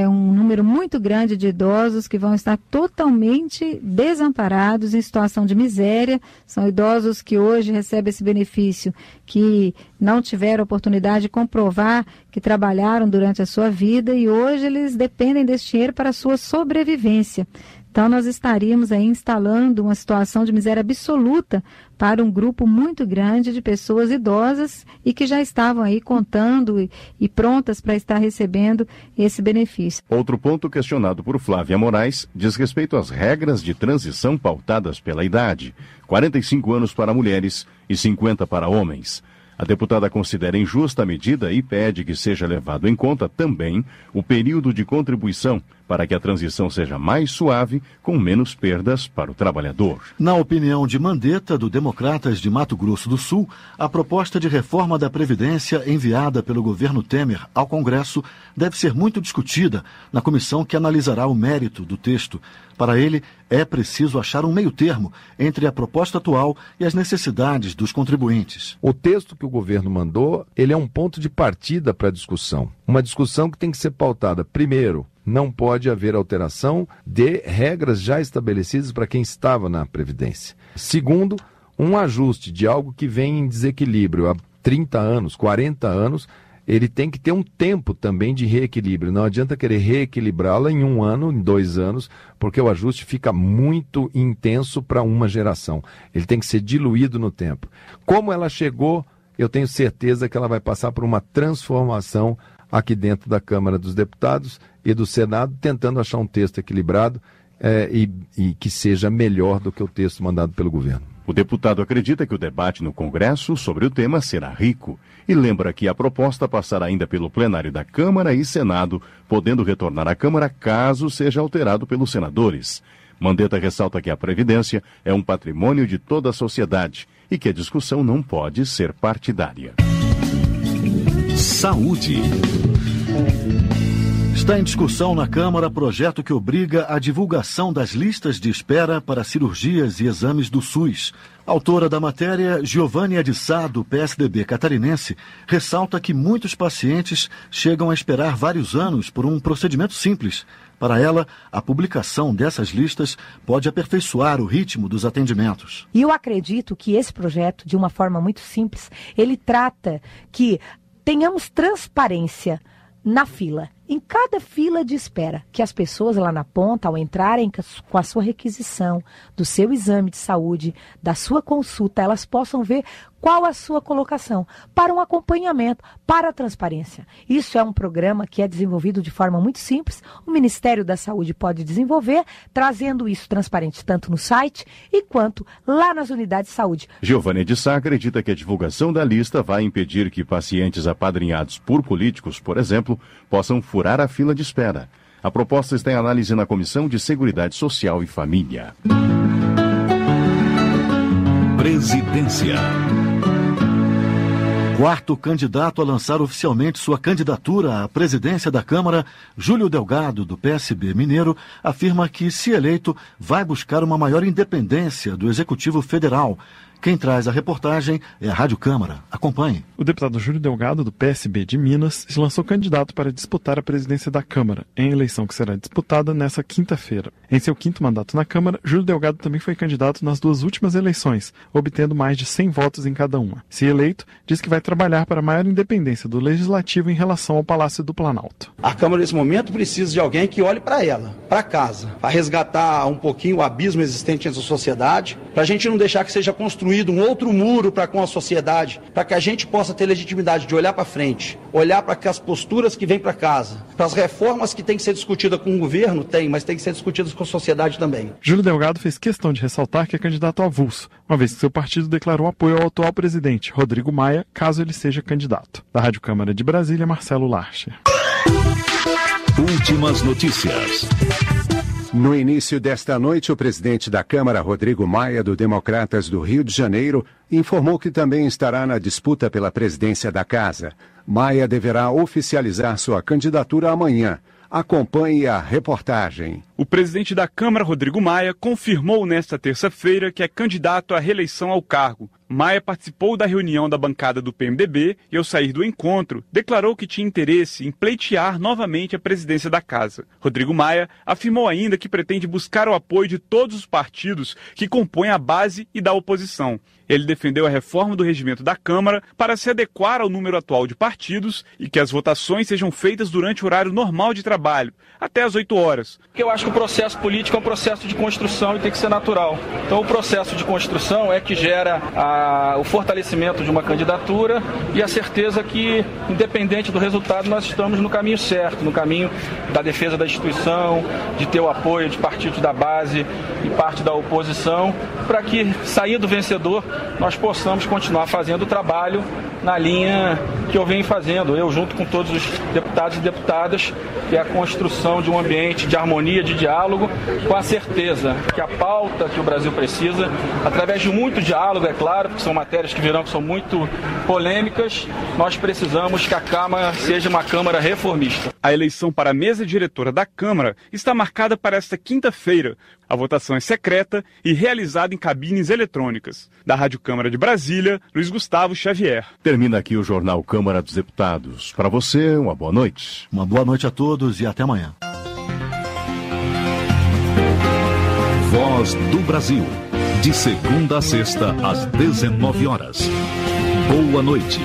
Speaker 6: um número muito grande de idosos que vão estar totalmente desamparados, em situação de miséria. São idosos que hoje recebem esse benefício, que não tiveram oportunidade de comprovar que trabalharam durante a sua vida e hoje eles dependem desse dinheiro para a sua sobrevivência. Então, nós estaríamos aí instalando uma situação de miséria absoluta para um grupo muito grande de pessoas idosas e que já estavam aí contando e prontas para estar recebendo esse benefício.
Speaker 3: Outro ponto questionado por Flávia Moraes diz respeito às regras de transição pautadas pela idade: 45 anos para mulheres e 50 para homens. A deputada considera injusta a medida e pede que seja levado em conta também o período de contribuição para que a transição seja mais suave, com menos perdas para o trabalhador.
Speaker 4: Na opinião de Mandetta, do Democratas de Mato Grosso do Sul, a proposta de reforma da Previdência enviada pelo governo Temer ao Congresso deve ser muito discutida na comissão que analisará o mérito do texto. Para ele, é preciso achar um meio-termo entre a proposta atual e as necessidades dos contribuintes.
Speaker 8: O texto que o governo mandou, ele é um ponto de partida para a discussão. Uma discussão que tem que ser pautada, primeiro, não pode haver alteração de regras já estabelecidas para quem estava na Previdência. Segundo, um ajuste de algo que vem em desequilíbrio há 30 anos, 40 anos, ele tem que ter um tempo também de reequilíbrio. Não adianta querer reequilibrá-la em 1 ano, em 2 anos, porque o ajuste fica muito intenso para uma geração. Ele tem que ser diluído no tempo. Como ela chegou, eu tenho certeza que ela vai passar por uma transformação aqui dentro da Câmara dos Deputados e do Senado, tentando achar um texto equilibrado e que seja melhor do que o texto mandado pelo governo.
Speaker 3: O deputado acredita que o debate no Congresso sobre o tema será rico e lembra que a proposta passará ainda pelo plenário da Câmara e Senado, podendo retornar à Câmara caso seja alterado pelos senadores. Mandetta ressalta que a Previdência é um patrimônio de toda a sociedade e que a discussão não pode ser partidária.
Speaker 2: Saúde.
Speaker 4: Está em discussão na Câmara projeto que obriga a divulgação das listas de espera para cirurgias e exames do SUS. Autora da matéria, Giovânia de Sá, do PSDB catarinense, ressalta que muitos pacientes chegam a esperar vários anos por um procedimento simples. Para ela, a publicação dessas listas pode aperfeiçoar o ritmo dos atendimentos.
Speaker 10: E eu acredito que esse projeto, de uma forma muito simples, ele trata que tenhamos transparência na fila, em cada fila de espera, que as pessoas lá na ponta, ao entrarem com a sua requisição, do seu exame de saúde, da sua consulta, elas possam ver qual a sua colocação, para um acompanhamento, para a transparência. Isso é um programa que é desenvolvido de forma muito simples, o Ministério da Saúde pode desenvolver, trazendo isso transparente tanto no site e quanto lá nas unidades de saúde.
Speaker 3: Giovânia de Sá acredita que a divulgação da lista vai impedir que pacientes apadrinhados por políticos, por exemplo, possam furar a fila de espera. A proposta está em análise na Comissão de Seguridade Social e Família.
Speaker 2: Presidência.
Speaker 4: Quarto candidato a lançar oficialmente sua candidatura à presidência da Câmara, Júlio Delgado, do PSB mineiro, afirma que, se eleito, vai buscar uma maior independência do Executivo Federal. Quem traz a reportagem é a Rádio Câmara. Acompanhe.
Speaker 17: O deputado Júlio Delgado, do PSB de Minas, se lançou candidato para disputar a presidência da Câmara, em eleição que será disputada nesta quinta-feira. Em seu 5º mandato na Câmara, Júlio Delgado também foi candidato nas 2 últimas eleições, obtendo mais de 100 votos em cada uma. Se eleito, diz que vai trabalhar para a maior independência do Legislativo em relação ao Palácio do Planalto.
Speaker 18: A Câmara, nesse momento, precisa de alguém que olhe para ela, para casa, para resgatar um pouquinho o abismo existente entre a sociedade, para a gente não deixar que seja construído um outro muro para com a sociedade, para que a gente possa ter legitimidade de olhar para frente, olhar para as posturas que vêm para casa, para as reformas que têm que ser discutidas com o governo, mas tem que ser discutidas com a sociedade também.
Speaker 17: Júlio Delgado fez questão de ressaltar que é candidato avulso, uma vez que seu partido declarou apoio ao atual presidente, Rodrigo Maia, caso ele seja candidato. Da Rádio Câmara de Brasília, Marcelo Larcher.
Speaker 2: Últimas notícias.
Speaker 22: No início desta noite, o presidente da Câmara, Rodrigo Maia, do Democratas do Rio de Janeiro, informou que também estará na disputa pela presidência da Casa. Maia deverá oficializar sua candidatura amanhã. Acompanhe a reportagem.
Speaker 1: O presidente da Câmara, Rodrigo Maia, confirmou nesta terça-feira que é candidato à reeleição ao cargo. Maia participou da reunião da bancada do PMDB e, ao sair do encontro, declarou que tinha interesse em pleitear novamente a presidência da casa. Rodrigo Maia afirmou ainda que pretende buscar o apoio de todos os partidos que compõem a base e da oposição. Ele defendeu a reforma do regimento da Câmara para se adequar ao número atual de partidos e que as votações sejam feitas durante o horário normal de trabalho, até às 8 horas.
Speaker 5: Eu acho que o processo político é um processo de construção e tem que ser natural. Então o processo de construção é que gera o fortalecimento de uma candidatura e a certeza que, independente do resultado, nós estamos no caminho certo, no caminho da defesa da instituição, de ter o apoio de partidos da base e parte da oposição, para que, saindo vencedor, nós possamos continuar fazendo o trabalho na linha que eu venho fazendo, eu junto com todos os deputados e deputadas, que é a construção de um ambiente de harmonia, de diálogo, com a certeza que a pauta que o Brasil precisa, através de muito diálogo, é claro, porque são matérias que virão que são muito polêmicas, nós precisamos que a Câmara seja uma Câmara reformista.
Speaker 1: A eleição para a mesa diretora da Câmara está marcada para esta quinta-feira. A votação é secreta e realizada em cabines eletrônicas. Da Rádio Câmara de Brasília, Luiz Gustavo Xavier.
Speaker 3: Termina aqui o Jornal Câmara dos Deputados. Para você, uma boa noite.
Speaker 4: Uma boa noite a todos e até amanhã.
Speaker 2: Voz do Brasil. De segunda a sexta, às 19 horas. Boa noite.